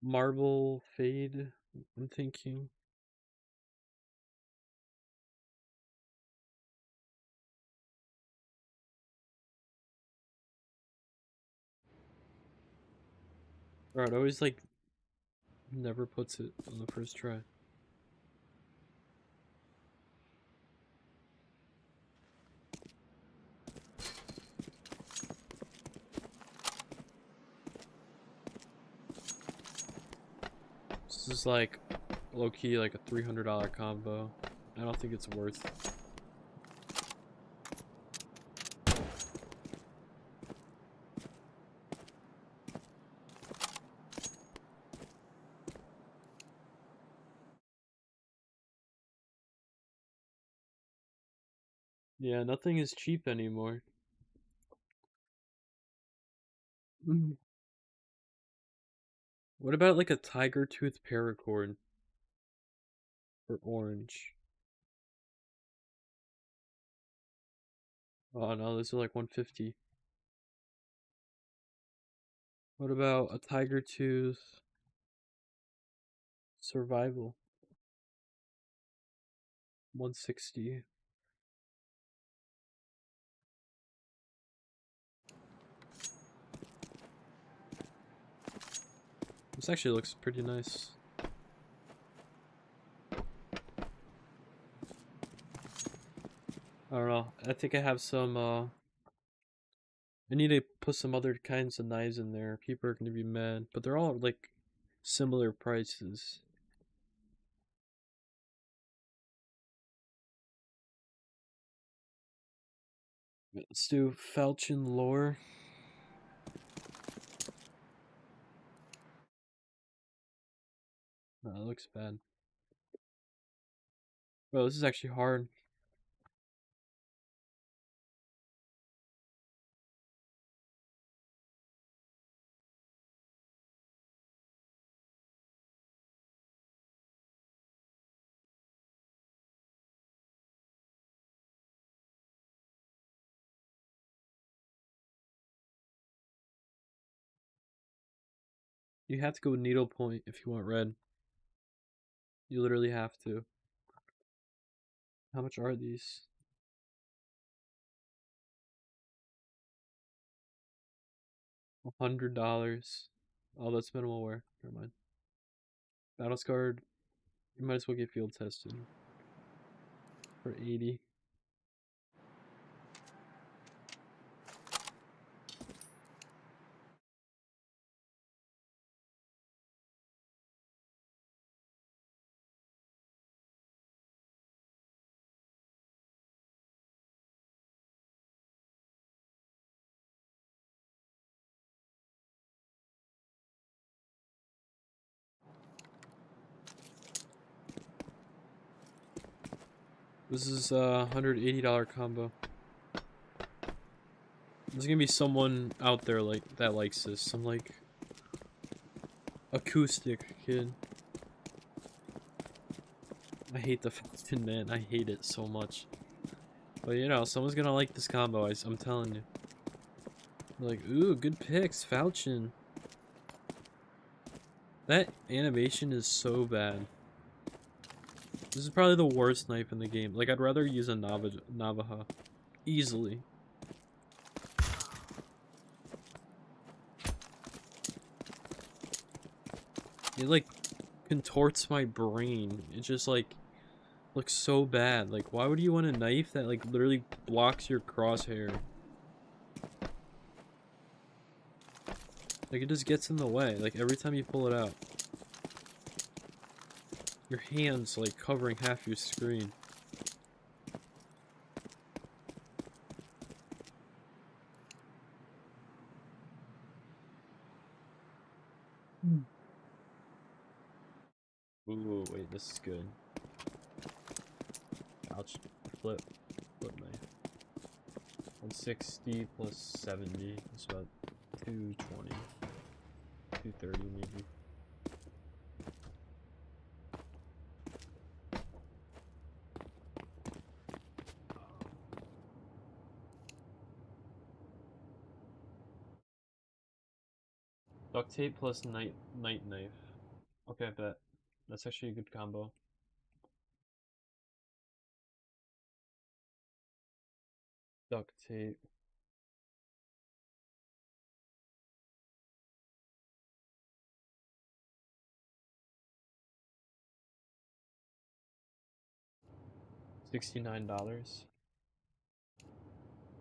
Marble fade, I'm thinking. Bro, it always like never puts it on the first try. This is like low-key like a $300 combo. I don't think it's worth. Yeah, nothing is cheap anymore. What about like a tiger tooth paracord for orange? Oh no, those are like 150. What about a tiger tooth survival? 160. This actually looks pretty nice. I don't know. I think I have some I need to put some other kinds of knives in there. People are gonna be mad. But they're all like similar prices. Let's do Falchion lore. No, that looks bad. Bro, this is actually hard. You have to go with needlepoint if you want red. You literally have to. How much are these? $100. Oh, that's minimal wear. Never mind. Battle scarred. You might as well get field tested for 80. This is a $180 combo. There's gonna be someone out there like that likes this. Some like acoustic kid. I hate the Falcon, man. I hate it so much. But you know, someone's gonna like this combo. I'm telling you. Like, ooh, good picks, Falchion. That animation is so bad. This is probably the worst knife in the game. Like, I'd rather use a Navaja. Easily. It, like, contorts my brain. It just, like, looks so bad. Like, why would you want a knife that, like, literally blocks your crosshair? Like, it just gets in the way. Like, every time you pull it out. Your hand's, like, covering half your screen. Ooh, wait, this is good. Ouch. Flip knife. 160 plus 70. That's about 220. 230 maybe. Duct tape plus night knife. Okay, I bet. That's actually a good combo. Duct tape. $69.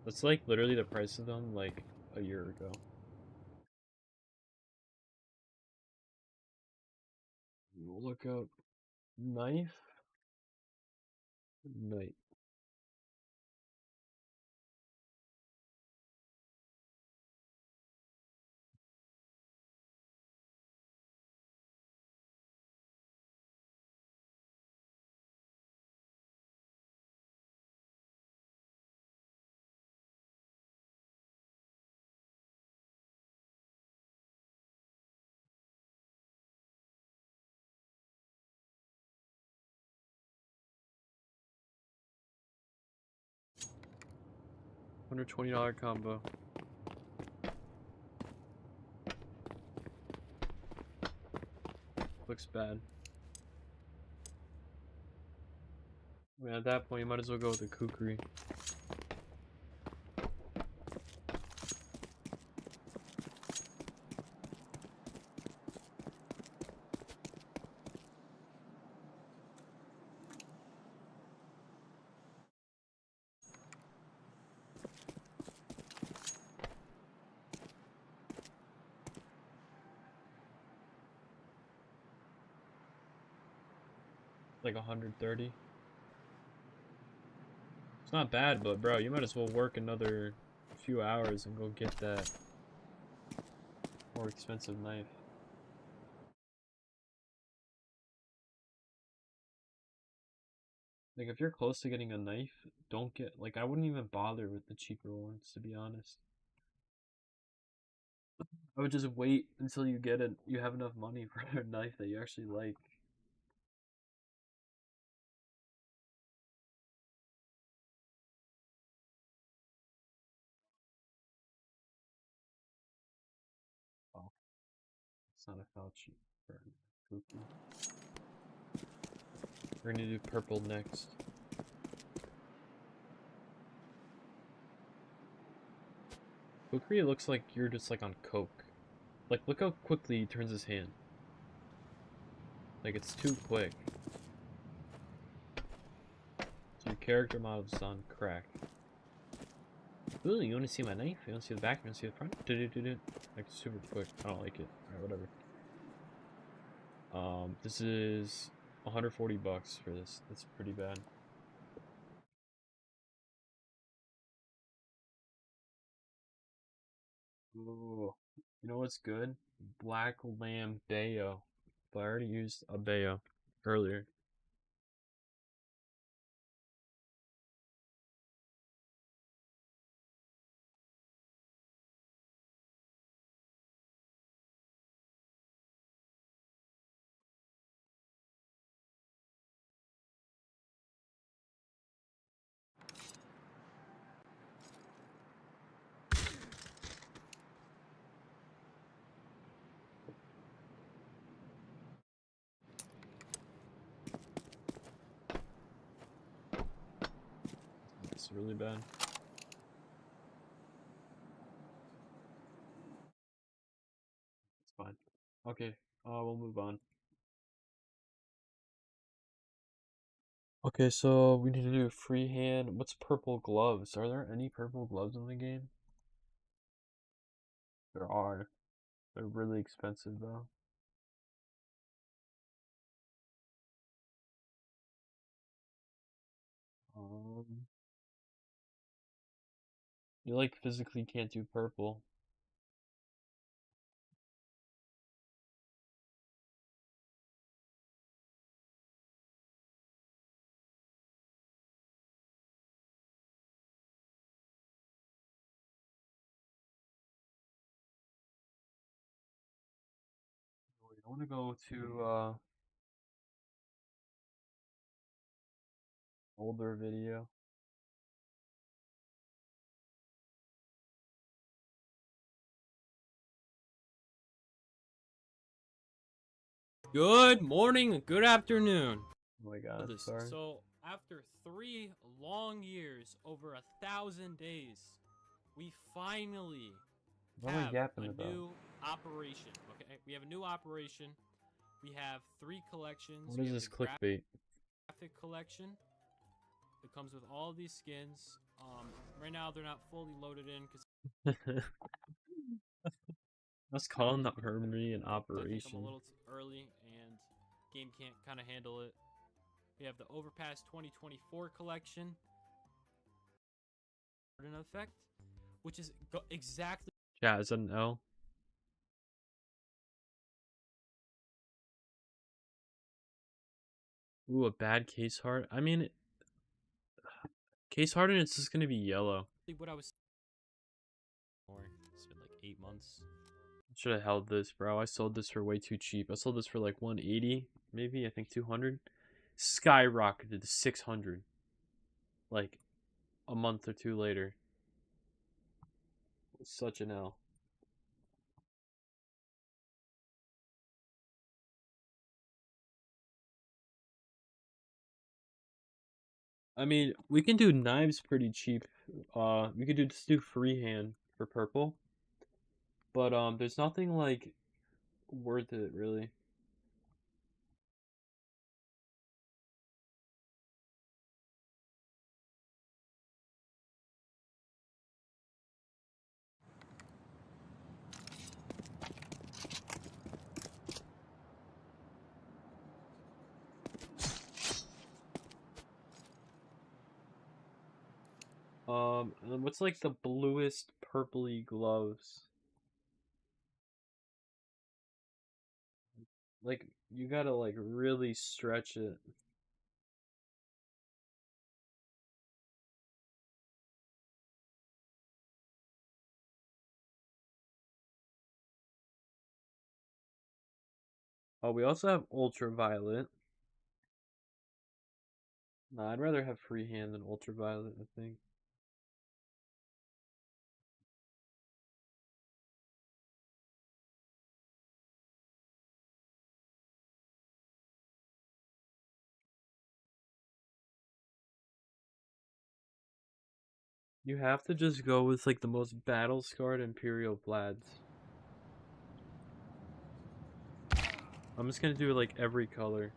That's like literally the price of them like a year ago. We'll look up knife. Night. $120 combo. Looks bad. I mean, at that point, you might as well go with the kukri. Like 130. It's not bad, but bro, you might as well work another few hours and go get that more expensive knife. Like, if you're close to getting a knife, don't get, like, I wouldn't even bother with the cheaper ones, to be honest. I would just wait until you get it, you have enough money for a knife that you actually like. Oh, it's not a foul cheap for Goofy. We're gonna do purple next. Kukri looks like you're just like on coke. Like, look how quickly he turns his hand. Like, it's too quick. So your character model's on crack. Ooh, you want to see my knife? You want to see the back? You want to see the front? Like, super quick. I don't like it. Alright, whatever. This is 140 bucks for this. That's pretty bad. Ooh, you know what's good? Black Lamb Bayo. But I already used a Bayo earlier. It's really bad. It's fine. Okay, we'll move on. Okay, so we need to do freehand. What's purple gloves? Are there any purple gloves in the game? There are. They're really expensive though. You like physically can't do purple. Wait, I want to go to older video. Good morning, good afternoon. Oh my god, sorry. So, after 3 long years, over 1,000 days, we finally What am I have yapping a about? new operation. Okay, we have a new operation. We have 3 collections. What We is have this the clickbait? graphic collection. It comes with all these skins. Right now they're not fully loaded in because Let's call them the Armory and I think I'm a Operation. little too early and game can't kind of handle it. We have the Overpass 2024 collection. An effect, which is exactly. Yeah, is that an L? Ooh, a bad case heart. I mean, case harden, it's just gonna be yellow. What I was. It's been like 8 months. Should have held this, bro. I sold this for way too cheap. I sold this for like 180, maybe. I think 200. Skyrocketed to 600. Like a month or two later. Such an L. I mean, we can do knives pretty cheap. We could just do freehand for purple. But there's nothing like worth it really. And what's like the bluest purpley gloves? Like, you gotta like really stretch it. Oh, we also have ultraviolet. Nah, I'd rather have freehand than ultraviolet, I think. You have to just go with like the most battle scarred Imperial plaids. I'm just gonna do like every color.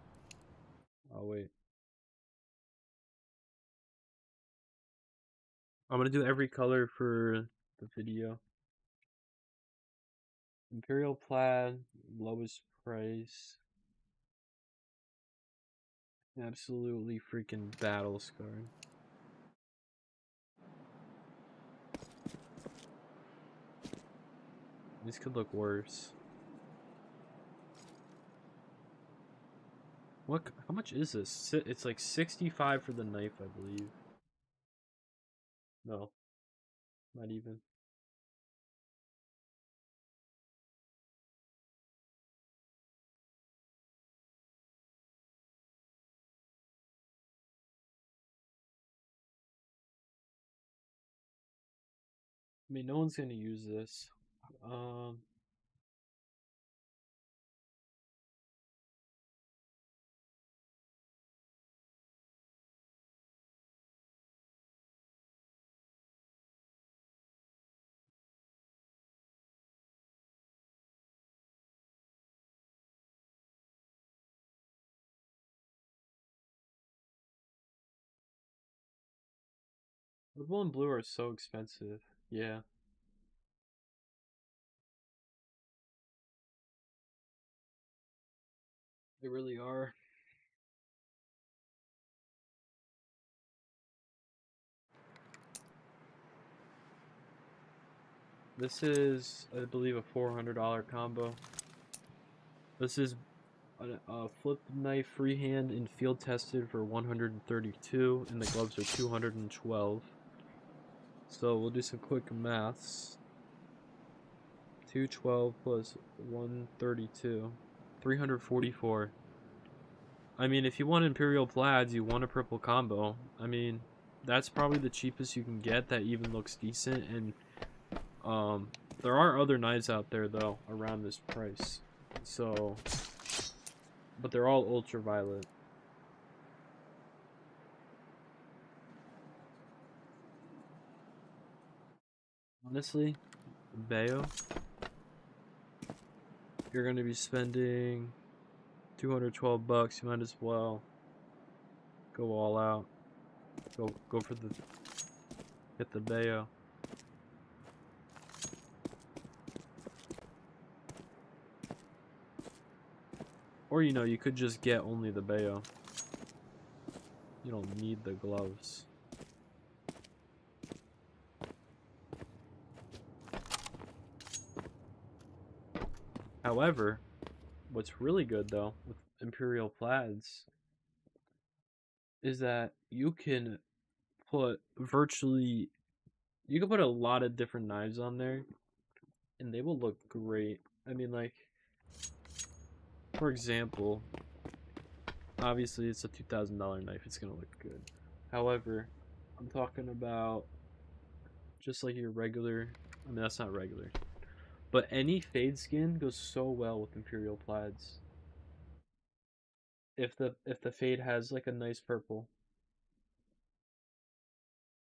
Oh wait. I'm gonna do every color for the video. Imperial plaid, lowest price. Absolutely freaking battle scarred. This could look worse. What? How much is this? It's like 65 for the knife, I believe. No, not even. I mean, no one's gonna use this. Purple and blue are so expensive. Yeah. They really are. This is, I believe, a $400 combo. This is a flip knife freehand and field tested for 132, and the gloves are 212. So we'll do some quick maths. 212 plus 132, 344. I mean, if you want Imperial plaids, you want a purple combo. I mean, that's probably the cheapest you can get that even looks decent, and there are other knives out there though around this price. So, but they're all ultraviolet. Honestly, Bayo, you're gonna be spending 212 bucks. You might as well go all out. Go for the get the Bayo. Or you know, you could just get only the Bayo. You don't need the gloves. However, what's really good though with Imperial plaids is that you can put a lot of different knives on there and they will look great. I mean, like, for example, obviously it's a $2,000 knife, it's gonna look good. However, I'm talking about just like your regular, I mean that's not regular, but any fade skin goes so well with Imperial plaids. If the fade has like a nice purple.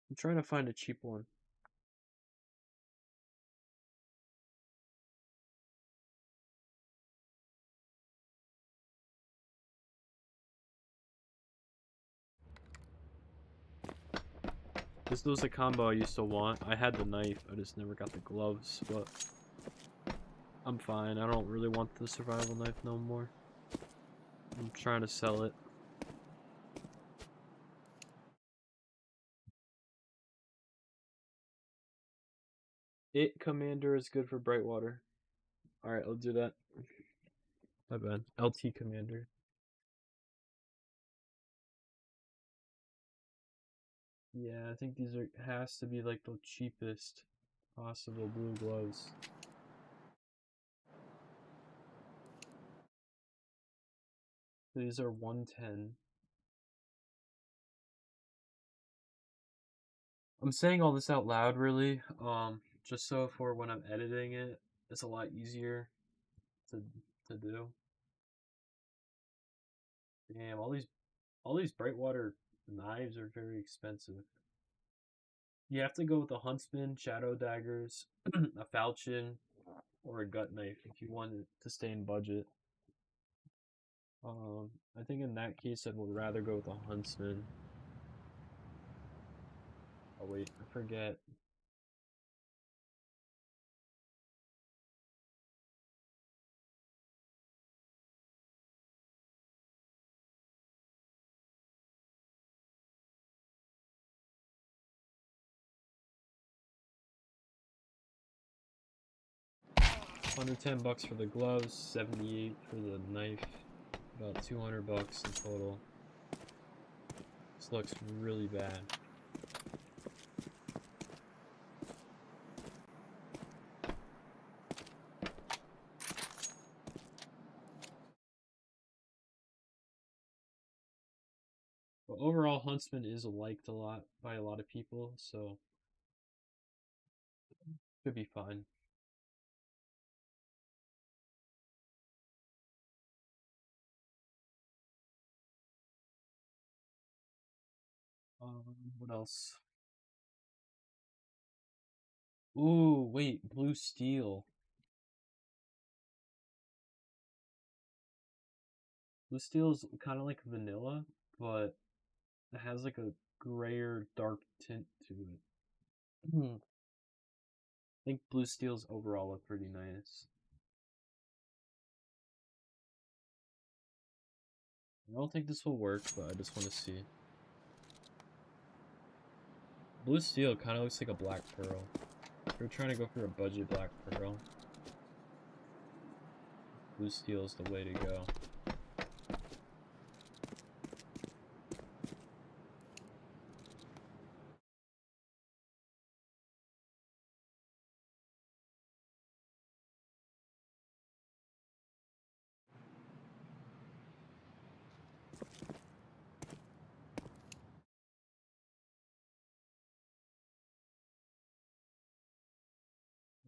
I'm trying to find a cheap one. This was a combo I used to want. I had the knife, I just never got the gloves, but I'm fine. I don't really want the survival knife no more. I'm trying to sell it. It Commander is good for Brightwater. Alright, I'll do that. My bad. LT Commander. Yeah, I think these has to be like the cheapest possible blue gloves. These are 110. I'm saying all this out loud really, just so for when I'm editing it, it's a lot easier to do. Damn, all these Brightwater knives are very expensive. You have to go with a Huntsman, Shadow Daggers, a Falchion, or a Gut Knife if you want it to stay in budget. I think in that case I would rather go with a Huntsman. Oh wait, I forget. $110 for the gloves, 78 for the knife, about 200 bucks in total. This looks really bad. But overall, Huntsman is liked a lot by a lot of people, so should be fine. What else? Ooh, wait, Blue Steel. Blue Steel is kind of like vanilla, but it has like a grayer, dark tint to it. I think Blue Steels overall look pretty nice. I don't think this will work, but I just want to see. Blue Steel kind of looks like a black pearl. If you're trying to go for a budget black pearl, Blue Steel is the way to go.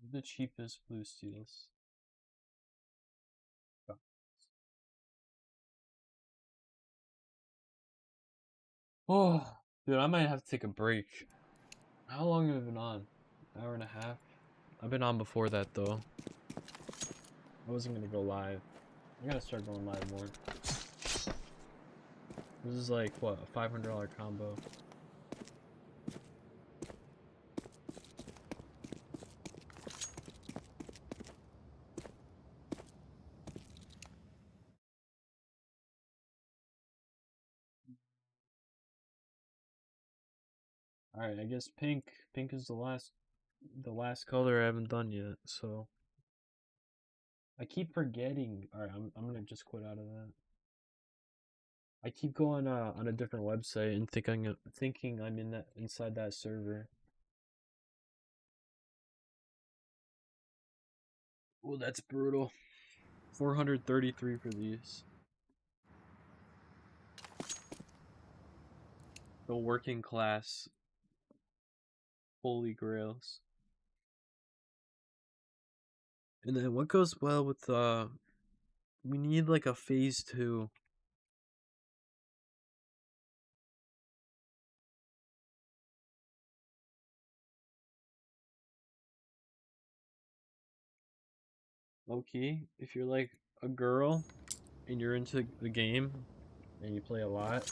The cheapest Blue Steels. Oh, dude, I might have to take a break. How long have I been on? An hour and a half? I've been on before that, though. I wasn't gonna go live. I gotta start going live more. This is like, what, a $500 combo. Alright, I guess pink is the last color I haven't done yet, so I keep forgetting. Alright, I'm gonna just quit out of that. I keep going on a different website and thinking I'm inside that server. Oh, that's brutal. 433 for these. The working class holy grails. And then what goes well with we need like a phase 2. Okay, if you're like a girl and you're into the game and you play a lot,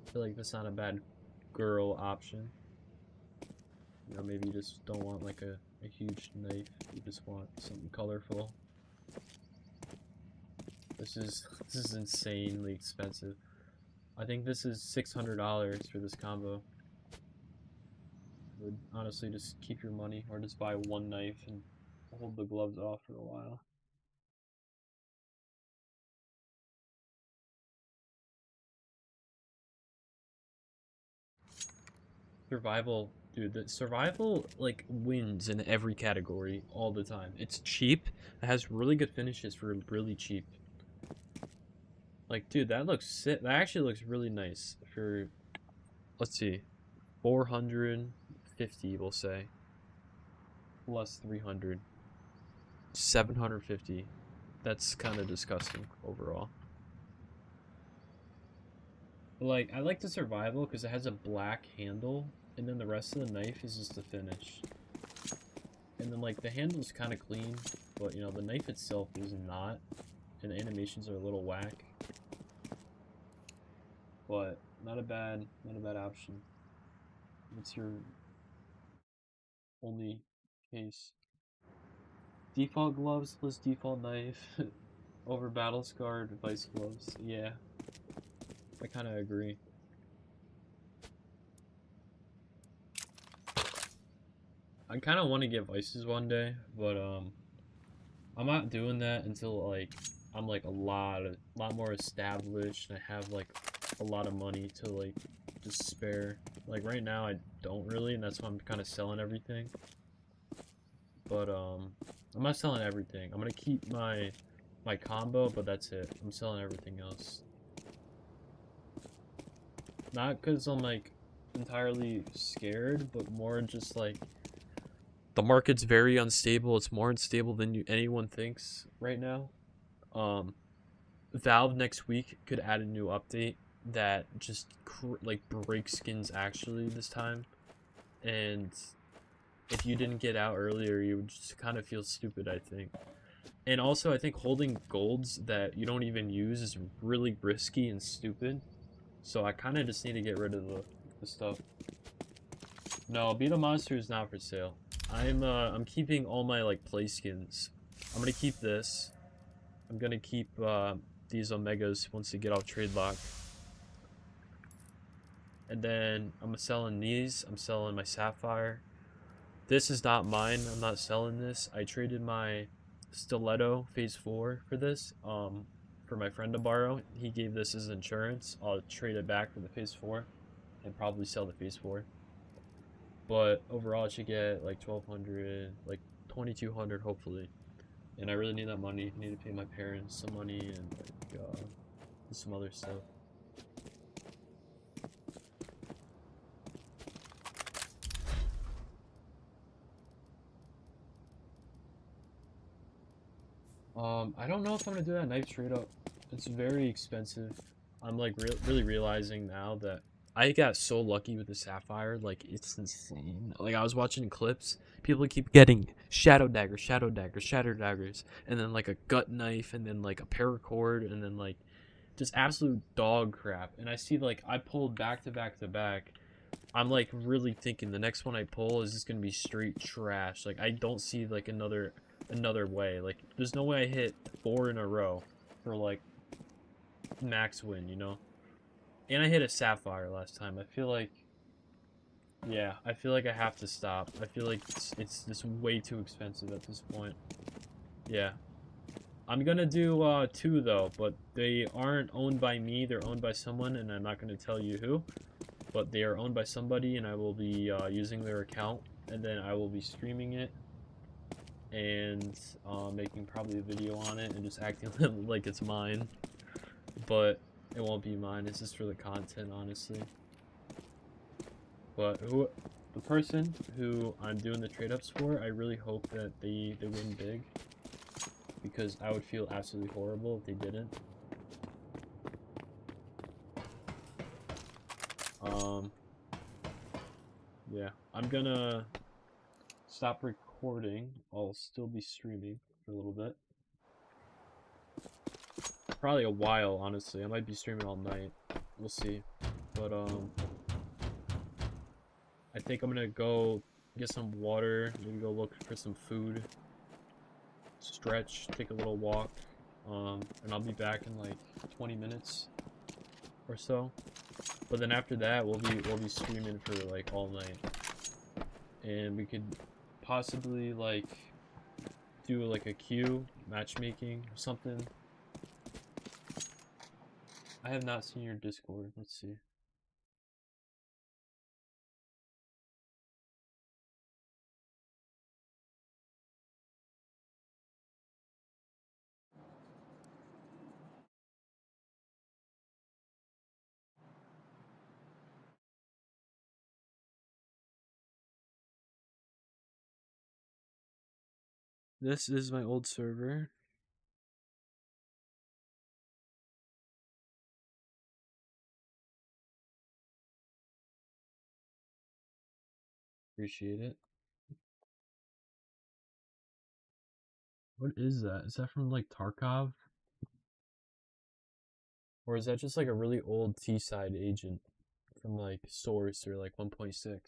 I feel like that's not a bad girl option. You know, maybe you just don't want like a huge knife, you just want something colorful. This is insanely expensive. I think this is $600 for this combo. would honestly just keep your money or just buy one knife and hold the gloves off for a while. Survival, dude, the survival like wins in every category all the time. It's cheap. It has really good finishes for really cheap. Like, dude, that looks sick. That actually looks really nice for, let's see, 450, we'll say, plus 300, 750. That's kind of disgusting overall. Like, I like the survival because it has a black handle, and then the rest of the knife is just the finish. And then, like, the handle's kind of clean, but, you know, the knife itself is not, and the animations are a little whack. But, not a bad option. What's your only case? Default gloves plus default knife over battle scarred vice gloves. Yeah. I kind of agree. I kind of want to get vices one day, but I'm not doing that until like I'm like a lot more established and I have like a lot of money to like just spare. Like right now I don't really, and that's why I'm kind of selling everything. But I'm not selling everything. I'm gonna keep my combo, but that's it. I'm selling everything else. Not because I'm like entirely scared, but more just like the market's very unstable. It's more unstable than anyone thinks right now. Valve next week could add a new update that just like breaks skins actually this time, and if you didn't get out earlier, you would just kind of feel stupid, I think. And also, I think holding golds that you don't even use is really risky and stupid. So I kind of just need to get rid of the stuff. No, Beat a Monster is not for sale. I'm keeping all my like play skins. I'm gonna keep this. I'm gonna keep these Omegas once they get off Tradelink. And then I'm selling these. I'm selling my Sapphire. This is not mine. I'm not selling this. I traded my Stiletto Phase 4 for this. For my friend to borrow. He gave this as insurance. I'll trade it back for the Phase 4 and probably sell the Phase 4. But overall, I should get like 1,200, like 2,200 hopefully. And I really need that money. I need to pay my parents some money and like some other stuff. I don't know if I'm gonna do that knife trade up. It's very expensive. I'm like really realizing now that I got so lucky with the Sapphire. Like it's insane. Like I was watching clips, people keep getting shadow daggers, and then like a gut knife, and then like a paracord, and then like just absolute dog crap. And I see like I pulled back to back to back. I'm like really thinking the next one I pull is just gonna be straight trash. Like I don't see like another way. Like there's no way I hit 4 in a row for like max win, you know. And I hit a Sapphire last time. I feel like, yeah, I feel like I have to stop. I feel like it's just way too expensive at this point. Yeah, I'm gonna do 2 though, but they aren't owned by me. They're owned by someone, and I'm not gonna tell you who. But they are owned by somebody, and I will be using their account, and then I will be streaming it and making probably a video on it and just acting like it's mine. But it won't be mine. It's just for the content, honestly. But the person who I'm doing the trade ups for, I really hope that they win big, because I would feel absolutely horrible if they didn't. Yeah, I'm gonna stop recording. I'll still be streaming for a little bit. Probably a while, honestly. I might be streaming all night. We'll see. But I think I'm gonna go get some water, maybe go look for some food, stretch, take a little walk, and I'll be back in like 20 minutes or so. But then after that, we'll be streaming for like all night. and we could possibly like do like a queue matchmaking or something. I have not seen your Discord. Let's see. This is my old server. Appreciate it. What is that? Is that from like Tarkov? Or is that just like a really old T-side agent from like Source or like 1.6?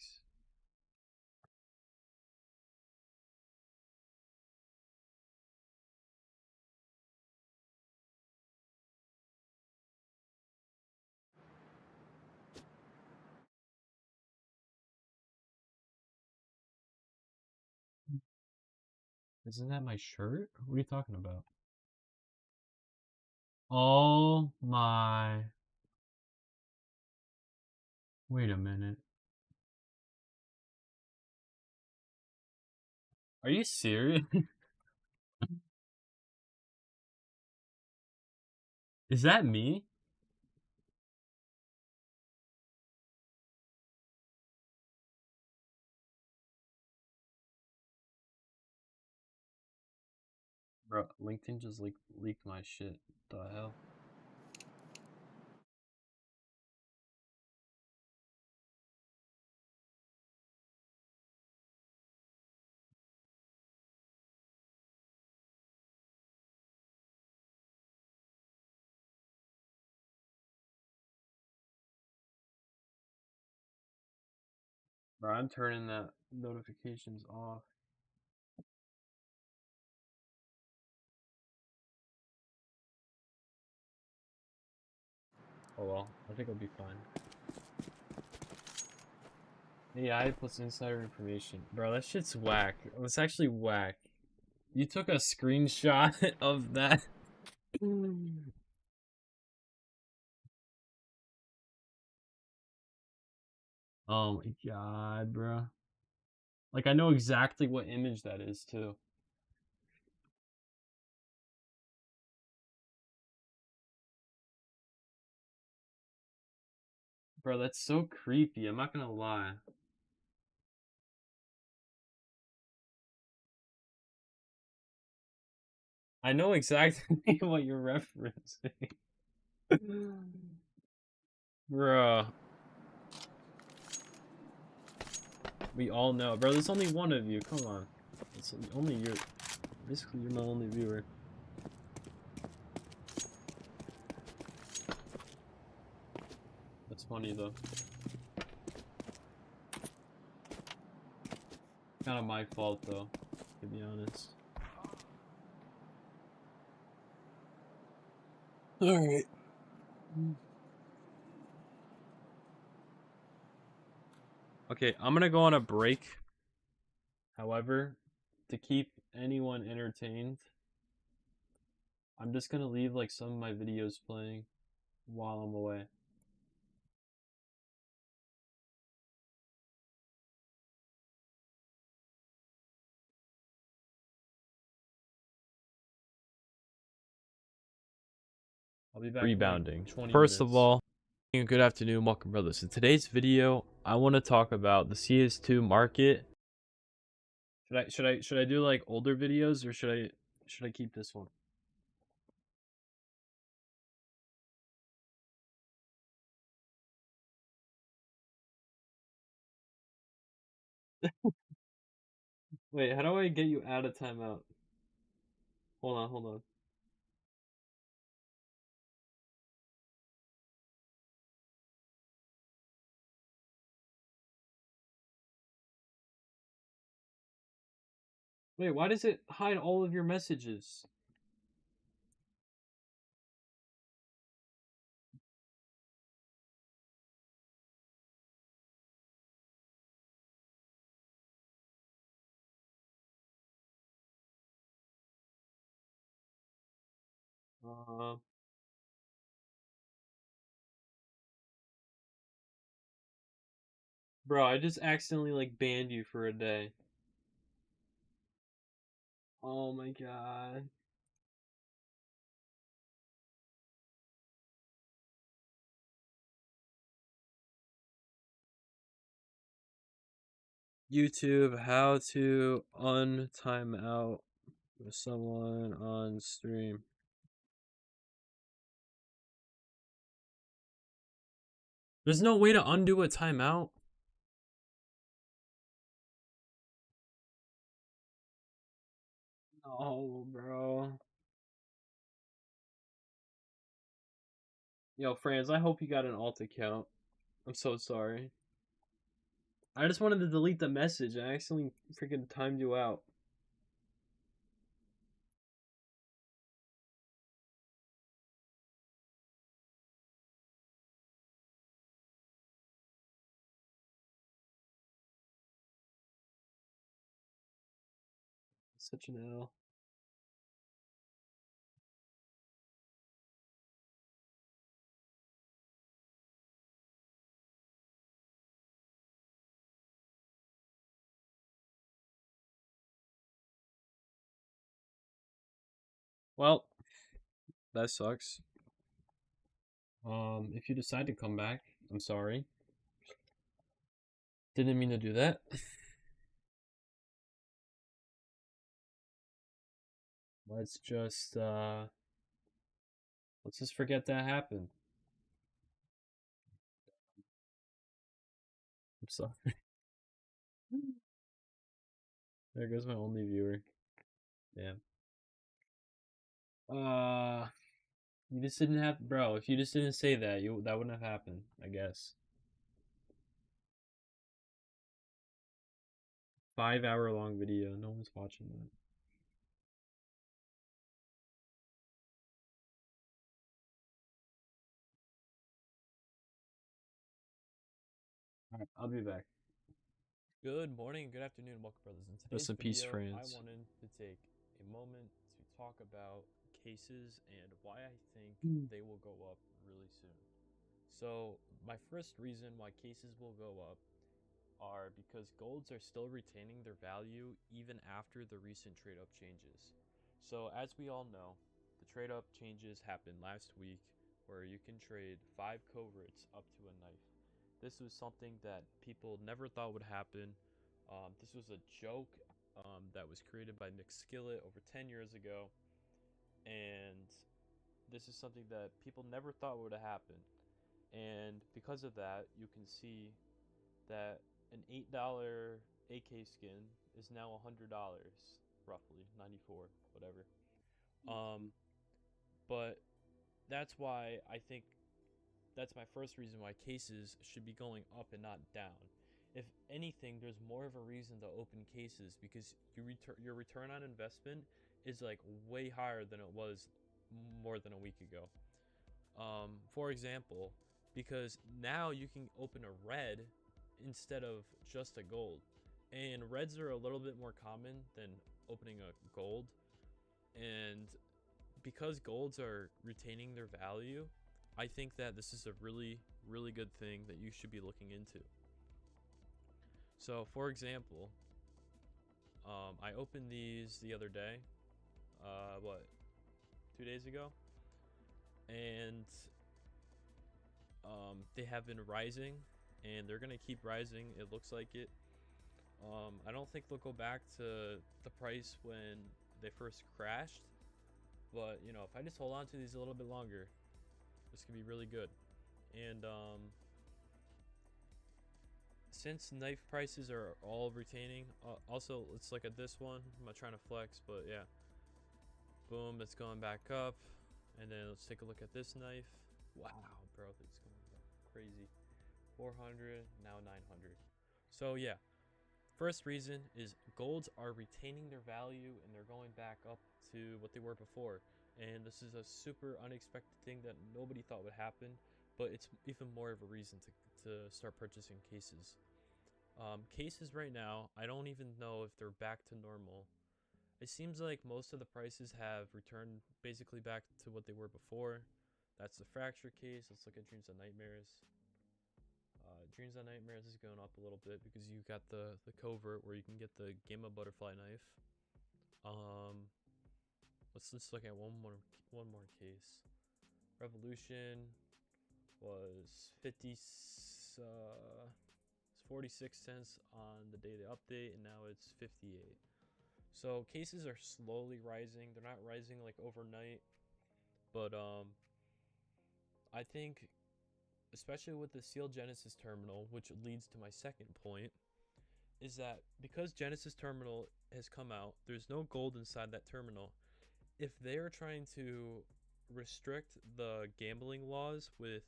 Isn't that my shirt? What are you talking about? Oh my. Wait a minute. Are you serious? Is that me? Bro, LinkedIn just leaked my shit. The hell? Bro, I'm turning that notifications off. Oh well, I think I'll be fine. AI plus insider information. Bro, that shit's whack. It's actually whack. You took a screenshot of that. Oh my god, bro. Like, I know exactly what image that is, too. Bro, that's so creepy. I'm not gonna lie. I know exactly what you're referencing. Bro. We all know. Bro, there's only one of you. Come on. It's only you're. Basically, you're my only viewer. That's funny, though. Kind of my fault, though, to be honest. Alright. Okay, I'm gonna go on a break. However, to keep anyone entertained, I'm just gonna leave like some of my videos playing while I'm away. I'll be back. Rebounding. In like First of all, good afternoon, welcome brothers. In today's video, I want to talk about the CS2 market. Should I do like older videos or should I keep this one? Wait, how do I get you out of timeout? Hold on. Wait, why does it hide all of your messages? Bro, I just accidentally like banned you for a day. Oh my god. YouTube, how to untime out with someone on stream. There's no way to undo a timeout. No, bro. Yo, Franz, I hope you got an alt account. I'm so sorry. I just wanted to delete the message. I accidentally freaking timed you out. Such an L. Well, that sucks. If you decide to come back, I'm sorry. Didn't mean to do that. Let's just forget that happened. I'm sorry. There goes my only viewer. Damn. You just didn't have, bro. If you just didn't say that, that wouldn't have happened. I guess. 5 hour long video. No one's watching that. All right, I'll be back. Good morning, good afternoon, welcome brothers. In today's Rest in peace, video, I France. wanted to take a moment to talk about cases and why I think they will go up really soon. So my first reason why cases will go up are because golds are still retaining their value even after the recent trade up changes. So as we all know, the trade up changes happened last week where you can trade 5 coverts up to a knife. This was something that people never thought would happen. This was a joke that was created by Nick Skillet over 10 years ago, and this is something that people never thought would have happened. And because of that, you can see that an $8 AK skin is now $100, roughly 94, whatever. But that's why I think that's my first reason why cases should be going up and not down. If anything, there's more of a reason to open cases because your return on investment is like way higher than it was more than a week ago. For example, because now you can open a red instead of just a gold, and reds are a little bit more common than opening a gold, and because golds are retaining their value, I think that this is a really, really good thing that you should be looking into. So, for example, I opened these the other day, 2 days ago, and they have been rising, and they're gonna keep rising. It looks like it. I don't think they'll go back to the price when they first crashed, but you know, if I just hold on to these a little bit longer, this could be really good. And since knife prices are all retaining, also let's look at this one. I'm not trying to flex, but yeah, boom, it's going back up. And then let's take a look at this knife. Wow, bro, it's going up crazy. 400, now 900. So yeah, first reason is golds are retaining their value and they're going back up to what they were before. And this is a super unexpected thing that nobody thought would happen, but it's even more of a reason to start purchasing cases. Cases right now, I don't even know if they're back to normal It seems like most of the prices have returned basically back to what they were before. That's the fracture case. Let's look at Dreams and Nightmares. Dreams and Nightmares is going up a little bit because you got the covert where you can get the Gamma Butterfly knife. Let's look at one more case. Revolution was 46 cents on the day they update, and now it's 58. So cases are slowly rising. They're not rising like overnight, but I think, especially with the Sealed Genesis terminal, which leads to my second point, is that because Genesis terminal has come out, there's no gold inside that terminal. If they are trying to restrict the gambling laws with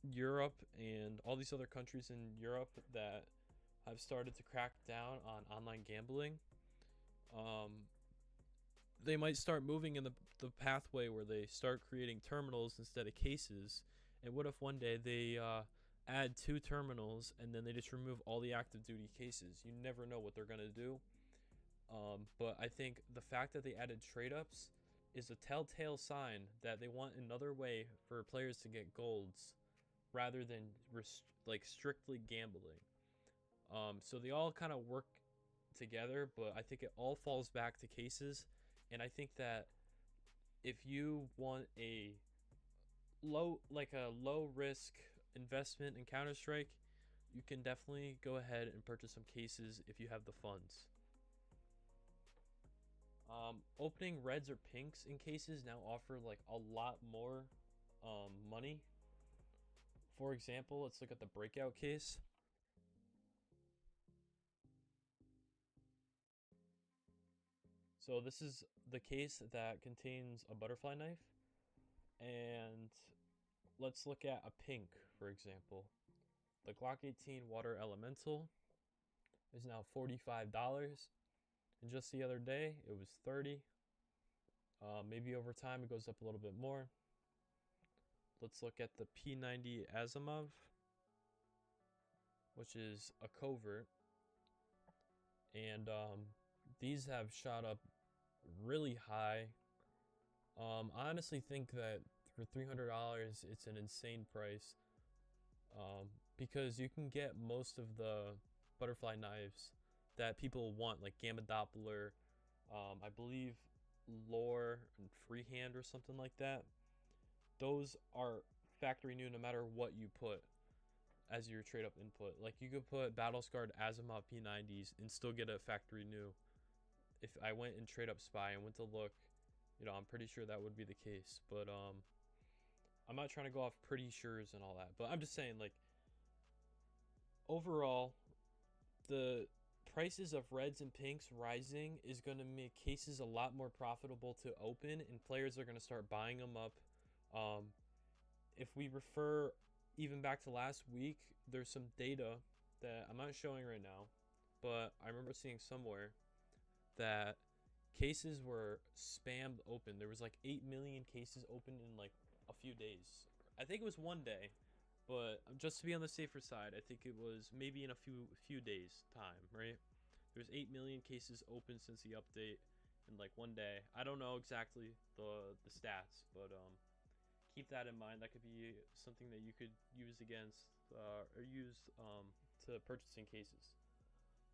Europe and all these other countries in Europe that have started to crack down on online gambling, they might start moving in the pathway where they start creating terminals instead of cases. And what if one day they add 2 terminals and then they just remove all the active duty cases? You never know what they're going to do. But I think the fact that they added trade ups is a telltale sign that they want another way for players to get golds rather than strictly gambling. So they all kind of work together, but I think it all falls back to cases. And I think that if you want a low risk investment in Counter-Strike, you can definitely go ahead and purchase some cases if you have the funds. Opening reds or pinks in cases now offer like a lot more money. For example, let's look at the breakout case. So this is the case that contains a butterfly knife, and let's look at a pink, for example. The Glock 18 Water Elemental is now $45, and just the other day it was $30. Maybe over time it goes up a little bit more. Let's look at the P90 Asimov, which is a covert, and these have shot up really high. I honestly think that for $300 it's an insane price, because you can get most of the butterfly knives that people want, like Gamma Doppler, I believe Lore and Freehand or something like that. Those are factory new no matter what you put as your trade up input. Like you could put Battle Scarred Asimov P90s and still get a factory new. If I went in trade up Spy and went to look, I'm pretty sure that would be the case. But I'm not trying to go off pretty sures and all that, but I'm just saying, like, overall, the prices of reds and pinks rising is going to make cases a lot more profitable to open, and players are going to start buying them up. If we refer even back to last week, there's some data that I'm not showing right now, but I remember seeing somewhere that cases were spammed open. There was like 8 million cases opened in like a few days. I think it was one day, but just to be on the safer side, I think it was maybe in a few days time, right? There's 8 million cases open since the update in like one day. I don't know exactly the stats, but keep that in mind. That could be something that you could use against or use to purchasing cases.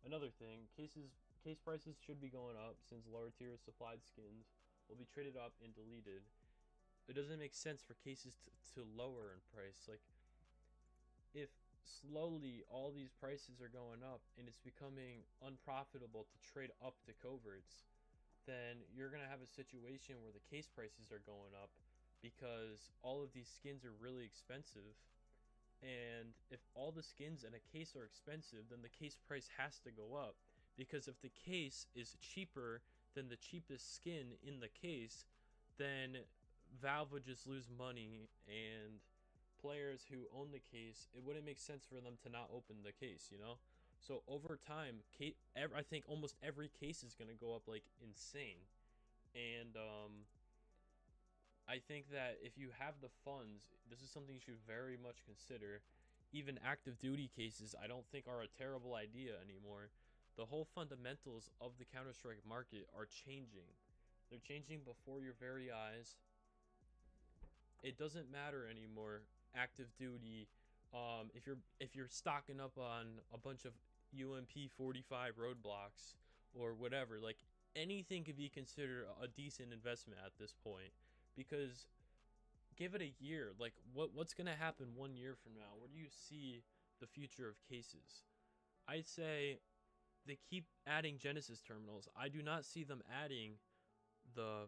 Another thing, case prices should be going up since lower tier supplied skins will be traded up and deleted. It doesn't make sense for cases to lower in price. Like, if slowly all these prices are going up and it's becoming unprofitable to trade up to coverts, then you're going to have a situation where the case prices are going up because all of these skins are really expensive. And if all the skins in a case are expensive, then the case price has to go up, because if the case is cheaper than the cheapest skin in the case, then Valve would just lose money, and players who own the case, it wouldn't make sense for them to not open the case, So over time, I think almost every case is going to go up like insane. And I think that if you have the funds, this is something you should very much consider. Even active duty cases, I don't think are a terrible idea anymore, The whole fundamentals of the Counter-Strike market are changing. They're changing before your very eyes. It doesn't matter anymore, active duty. If you're stocking up on a bunch of UMP 45 roadblocks or whatever, like anything could be considered a decent investment at this point, because give it a year. Like what's gonna happen 1 year from now? Where do you see the future of cases? I'd say they keep adding Genesis terminals. I do not see them adding the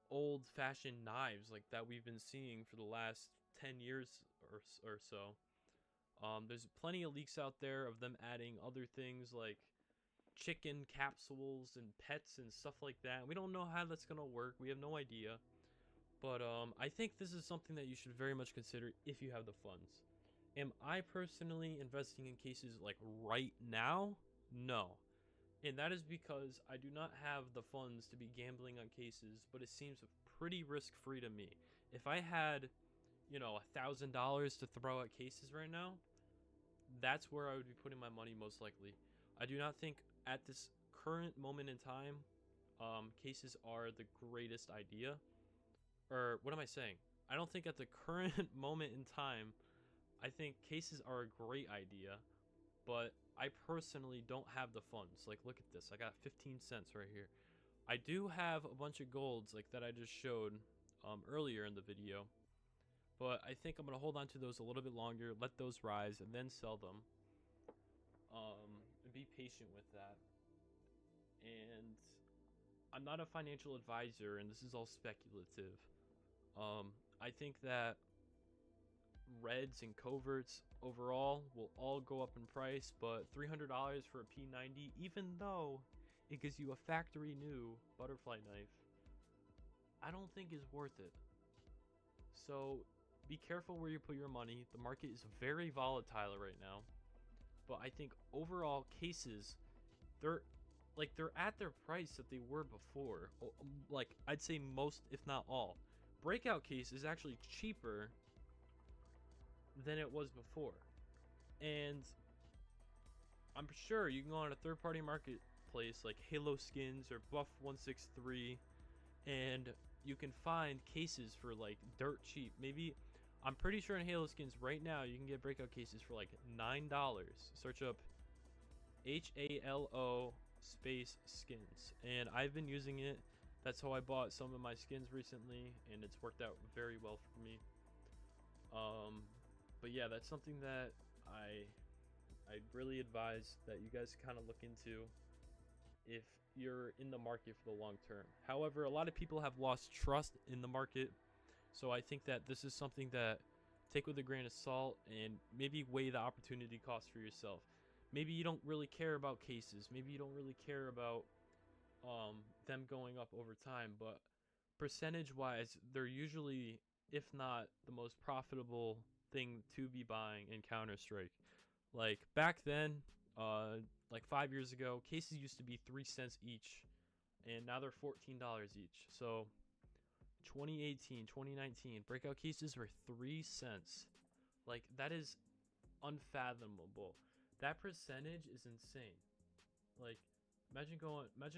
old-fashioned knives like that we've been seeing for the last 10 years or so. There's plenty of leaks out there of them adding other things like chicken capsules and pets and stuff like that. We don't know how that's gonna work. We have no idea. But I think this is something that you should very much consider if you have the funds. Am I personally investing in cases like right now? No. And that is because I do not have the funds to be gambling on cases, but it seems pretty risk-free to me. If I had, you know, $1,000 to throw at cases right now, that's where I would be putting my money most likely. I do not think at this current moment in time, cases are the greatest idea. Or what am I saying? I don't think at the current moment in time, I think cases are a great idea, but I personally don't have the funds. Like, look at this. I got 15 cents right here. I do have a bunch of golds like that I just showed earlier in the video, but I think I'm gonna hold on to those a little bit longer, let those rise, and then sell them. And be patient with that. And I'm not a financial advisor, and this is all speculative. I think that reds and coverts overall will all go up in price, but $300 for a P90, even though it gives you a factory new butterfly knife, I don't think is worth it. So be careful where you put your money. The market is very volatile right now, but I think overall cases, they're at their price that they were before. Like, I'd say most, if not all. Breakout case is actually cheaper than it was before, and I'm sure you can go on a third-party marketplace like Halo Skins or Buff 163, and you can find cases for like dirt cheap. Maybe, I'm pretty sure in Halo Skins right now you can get breakout cases for like $9. Search up HALO space skins, and I've been using it. That's how I bought some of my skins recently, and it's worked out very well for me. But yeah, that's something that I'd really advise that you guys kind of look into if you're in the market for the long term. However, a lot of people have lost trust in the market, so I think that this is something that take with a grain of salt and maybe weigh the opportunity cost for yourself. Maybe you don't really care about cases. Maybe you don't really care about them going up over time, but percentage-wise, they're usually, if not the most profitable thing to be buying in Counter-Strike. Like back then, like 5 years ago, cases used to be 3 cents each, and now they're $14 each. So 2018, 2019, breakout cases were 3 cents. Like, that is unfathomable. That percentage is insane. Like, imagine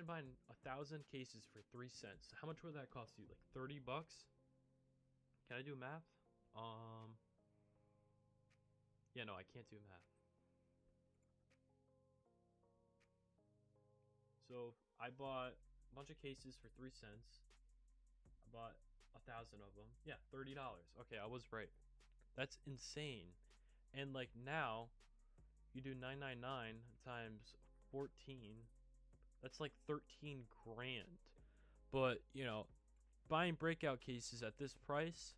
buying 1,000 cases for 3 cents. How much would that cost you? Like $30? Can I do math? Yeah, no, I can't do math. So I bought a bunch of cases for 3 cents. I bought 1,000 of them. Yeah, $30. Okay, I was right. That's insane. And like now, you do 999 times 14. That's like 13 grand. But, you know, buying breakout cases at this price,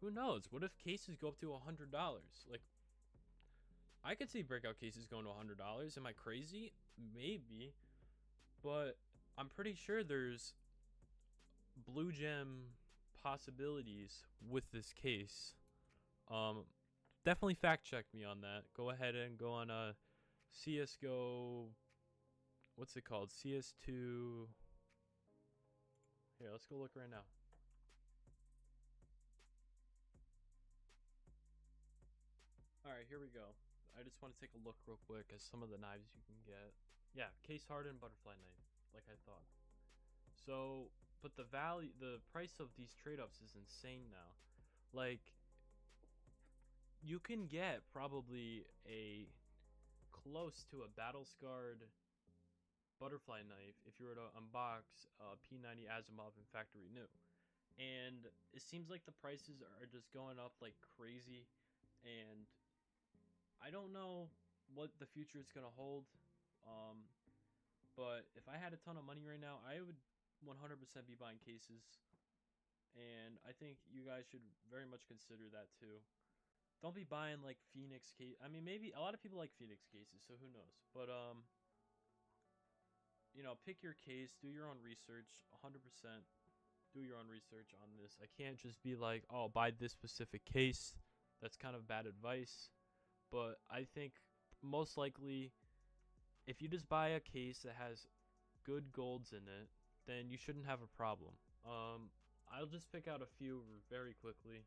who knows? What if cases go up to $100? Like, I could see breakout cases going to $100. Am I crazy? Maybe. But I'm pretty sure there's blue gem possibilities with this case. Definitely fact check me on that. Go ahead and go on CSGO. What's it called? CS2. Here, let's go look right now. Alright, here we go. I just want to take a look real quick at some of the knives you can get. Yeah, case hardened butterfly knife, like I thought. So, but the price of these trade ups is insane now. Like, you can get probably a close to a battle scarred butterfly knife if you were to unbox P90 Asimov and factory new. And it seems like the prices are just going up like crazy, and I don't know what the future is gonna hold. Um, but if I had a ton of money right now, I would 100% be buying cases, and I think you guys should very much consider that too. Don't be buying like Phoenix case. I mean, maybe a lot of people like Phoenix cases, so who knows? But you know, pick your case, do your own research, 100%. Do your own research on this. I can't just be like, oh, buy this specific case. That's kind of bad advice. But I think most likely, if you just buy a case that has good golds in it, then you shouldn't have a problem. I'll just pick out a few very quickly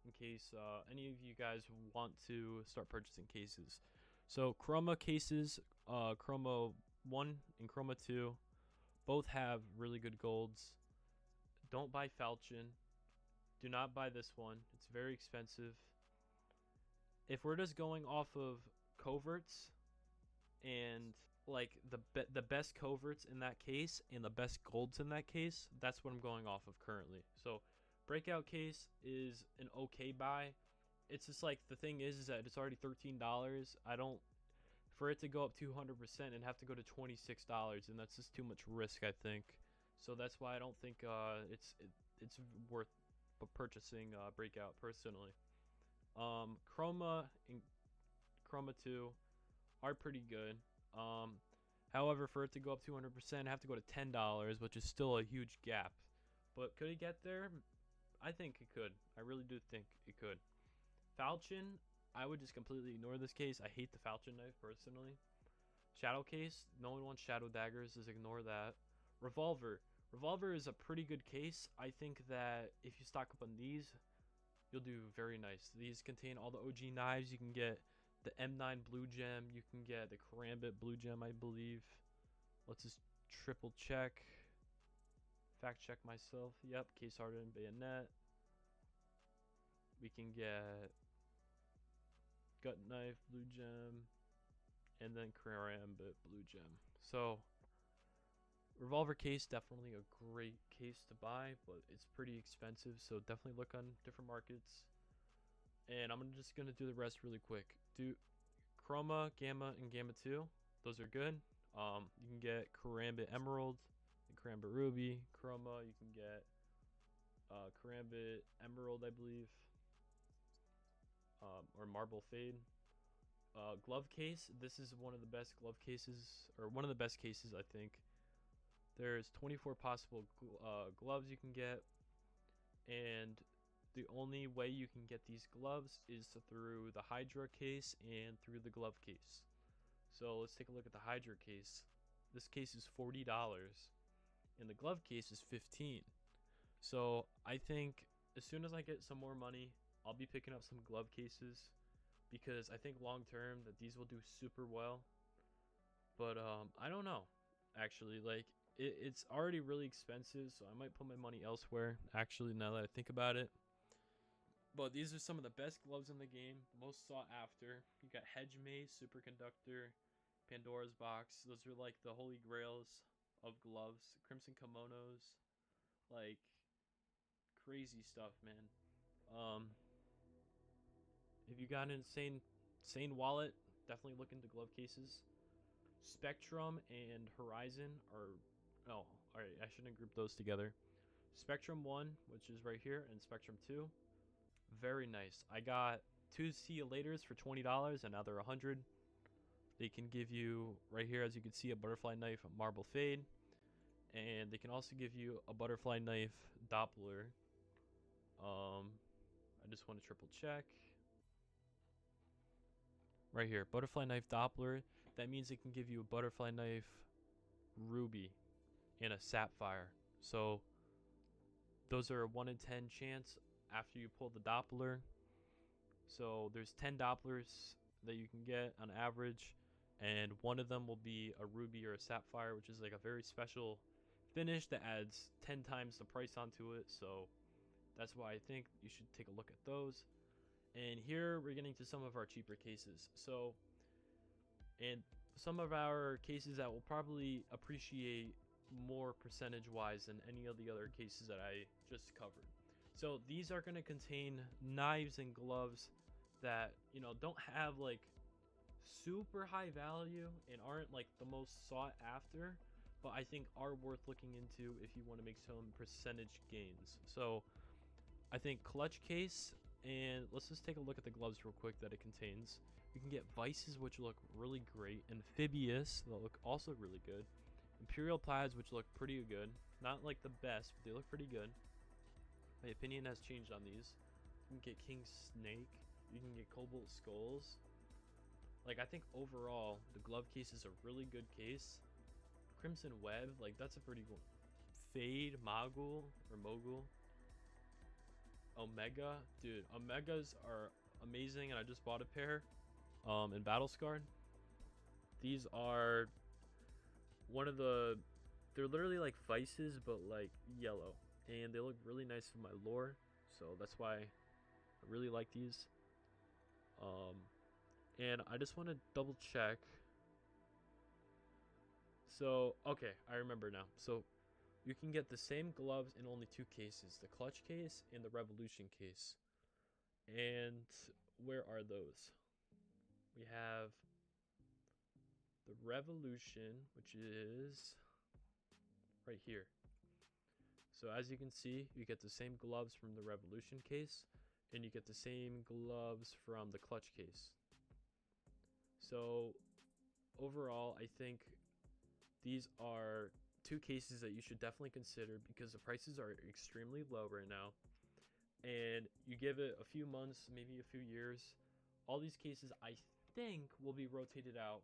in case any of you guys want to start purchasing cases. So Chroma cases, Chroma 1 and Chroma 2, both have really good golds. Don't buy Falchion. Do not buy this one. It's very expensive. If we're just going off of coverts and like the best coverts in that case and the best golds in that case, that's what I'm going off of currently. So breakout case is an okay buy. It's just like the thing is that it's already $13. I don't for it to go up 200% and have to go to $26, and that's just too much risk, I think. So that's why I don't think it's worth purchasing breakout personally. Chroma and Chroma 2 are pretty good. However, for it to go up 200%, I have to go to $10, which is still a huge gap. But could it get there? I think it could. I really do think it could. Falchion, I would just completely ignore this case. I hate the Falchion knife personally. Shadow case, no one wants shadow daggers. Just ignore that. Revolver. Revolver is a pretty good case. I think that if you stock up on these, you'll do very nice. These contain all the OG knives. You can get the M9 Blue Gem. You can get the Karambit Blue Gem, I believe. Let's just triple check. Fact check myself. Yep, case hardened bayonet. We can get gut knife Blue Gem, and then Karambit Blue Gem. So revolver case, definitely a great case to buy, but it's pretty expensive, so definitely look on different markets. And I'm just gonna do the rest really quick. Do Chroma, Gamma, and Gamma 2. Those are good. You can get Karambit Emerald, and Karambit Ruby. Chroma, you can get Karambit Emerald, I believe, or Marble Fade. Glove case. This is one of the best glove cases, or one of the best cases, I think. There's 24 possible gloves you can get, and the only way you can get these gloves is through the Hydra case and through the glove case. So let's take a look at the Hydra case. This case is $40, and the glove case is $15. So I think as soon as I get some more money, I'll be picking up some glove cases, because I think long term that these will do super well. But I don't know, actually. Like, it's already really expensive, so I might put my money elsewhere, actually, now that I think about it. But these are some of the best gloves in the game, most sought after. You got Hedge Maze, Superconductor, Pandora's Box. Those are like the holy grails of gloves. Crimson Kimonos, like crazy stuff, man. If you got an insane wallet, definitely look into glove cases. Spectrum and Horizon are, oh, alright, I shouldn't group those together. Spectrum 1, which is right here, and Spectrum 2, very nice. I got 2 See You Laters for $20, and now they're $100. They can give you, right here, as you can see, a butterfly knife Marble Fade, and they can also give you a butterfly knife Doppler. I just want to triple check. Right here, butterfly knife Doppler. That means it can give you a butterfly knife Ruby and a Sapphire. So those are a 1 in 10 chance after you pull the Doppler. So there's 10 Dopplers that you can get on average. and one of them will be a ruby or a sapphire, which is like a very special finish that adds 10 times the price onto it. So that's why I think you should take a look at those. And here we're getting to some of our cheaper cases. So, and some of our cases that will probably appreciate more percentage wise than any of the other cases that I just covered. So these are going to contain knives and gloves that, you know, don't have like super high value and aren't like the most sought after, but I think are worth looking into if you want to make some percentage gains. So I think clutch case, and let's just take a look at the gloves real quick that it contains. You can get vices, which look really great, amphibious that look also really good, imperial plaids, which look pretty good, not like the best, but they look pretty good. My opinion has changed on these. You can get king snake, you can get cobalt skulls. Like, I think overall the glove case is a really good case. Crimson web, like that's a pretty cool. Fade, mogul or mogul, omega, dude, omegas are amazing, and I just bought a pair in battle scarred. These are one of the, they're literally like vices but like yellow, and they look really nice for my lore, so that's why I really like these. And I just want to double check. So okay, I remember now. So you can get the same gloves in only two cases, the clutch case and the revolution case. And where are those? We have the revolution, which is right here. So as you can see, you get the same gloves from the revolution case, and you get the same gloves from the clutch case. So overall, I think these are two cases that you should definitely consider because the prices are extremely low right now. And you give it a few months, maybe a few years, all these cases I think will be rotated out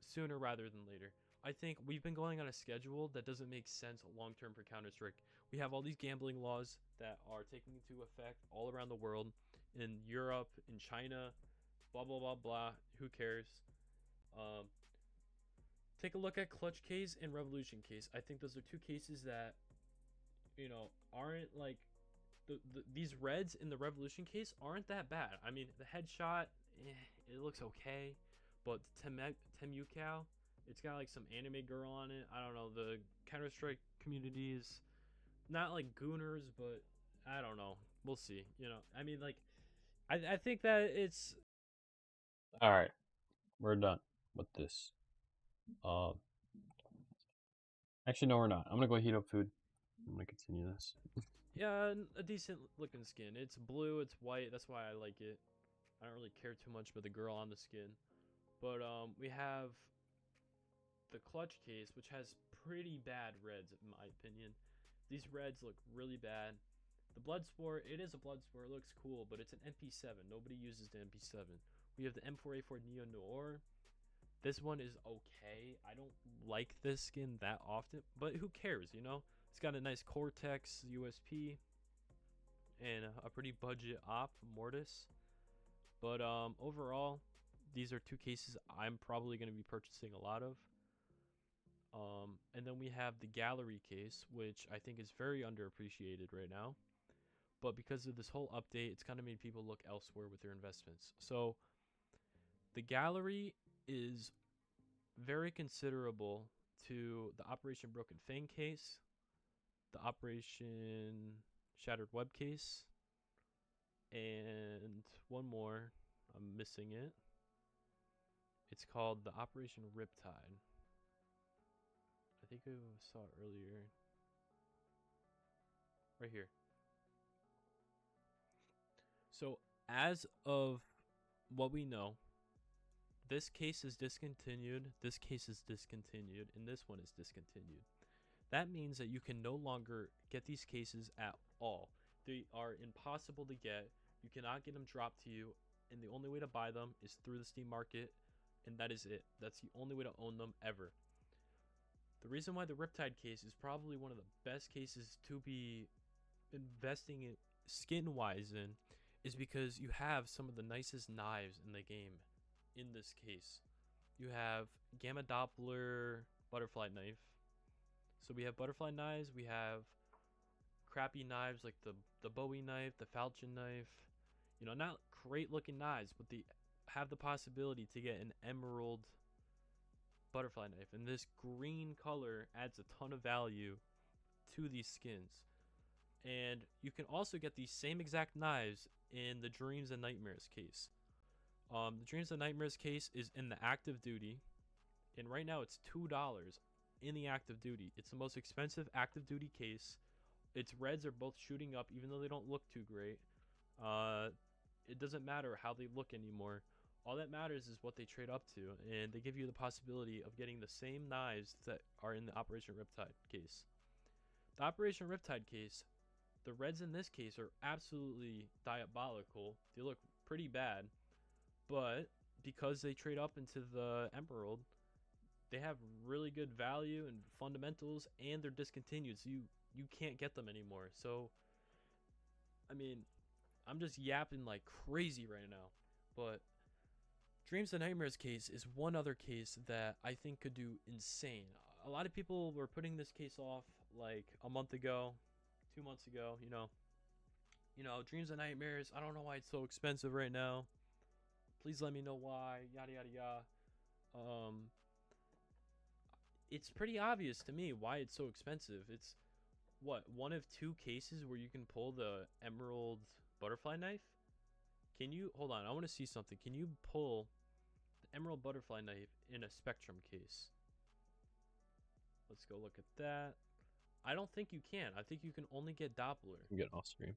sooner rather than later. I think we've been going on a schedule that doesn't make sense long term for Counter-Strike. We have all these gambling laws that are taking into effect all around the world, in Europe, in China, blah blah blah blah. Who cares? Take a look at clutch case and revolution case. I think those are two cases that, you know, aren't like these reds in the revolution case aren't that bad. I mean, the headshot, it looks okay, but Temucow, it's got like some anime girl on it. I don't know. The Counter-Strike community is not like gooners, but I don't know. We'll see. You know, I mean, like, I think that it's All right, we're done with this. Actually, no, we're not. I'm gonna go heat up food. I'm gonna continue this. yeah, a decent looking skin. It's blue, it's white. That's why I like it. I don't really care too much about the girl on the skin. But we have the clutch case, which has pretty bad reds in my opinion. These reds look really bad. The Bloodsport, it is a Bloodsport, it looks cool, but it's an MP7. Nobody uses the MP7. We have the M4A4 Neo Noir. This one is okay. I don't like this skin that often, but who cares, you know? It's got a nice Cortex USP and a pretty budget op, Mortis. But overall, these are two cases I'm probably going to be purchasing a lot of. And then we have the gallery case, which I think is very underappreciated right now. But because of this whole update, it's kind of made people look elsewhere with their investments. So the gallery is very considerable to the Operation Broken Fang case, the Operation Shattered Web case, and one more. I'm missing it. It's called the Operation Riptide. I think I saw it earlier. Right here. So as of what we know, this case is discontinued, this case is discontinued, and this one is discontinued. That means that you can no longer get these cases at all. They are impossible to get. You cannot get them dropped to you, and the only way to buy them is through the Steam market, and that is it. That's the only way to own them ever. The reason why the Riptide case is probably one of the best cases to be investing in skin-wise in is because you have some of the nicest knives in the game in this case. you have Gamma Doppler butterfly knife. So we have butterfly knives, we have crappy knives like the Bowie knife, the Falchion knife. You know, not great looking knives, but they have the possibility to get an emerald butterfly knife. And this green color adds a ton of value to these skins. And you can also get these same exact knives in the Dreams and Nightmares case. The Dreams and Nightmares case is in the active duty, and right now it's $2 in the active duty. It's the most expensive active duty case. Its reds are both shooting up, even though they don't look too great. It doesn't matter how they look anymore. All that matters is what they trade up to, and they give you the possibility of getting the same knives that are in the Operation Riptide case. The Operation Riptide case, the reds in this case are absolutely diabolical. They look pretty bad, but because they trade up into the Emerald, they have really good value and fundamentals, and they're discontinued, so you can't get them anymore. So, I mean, I'm just yapping like crazy right now, but Dreams and Nightmares case is one other case that I think could do insane. A lot of people were putting this case off like a month ago, 2 months ago, you know, Dreams and Nightmares, I don't know why it's so expensive right now. Please let me know why, yada yada yada. It's pretty obvious to me why it's so expensive. It's what, one of two cases where you can pull the emerald butterfly knife? Can you hold on, I want to see something. Can you pull the emerald butterfly knife in a spectrum case? Let's go look at that. I don't think you can. I think you can only get Doppler. I'm getting off stream.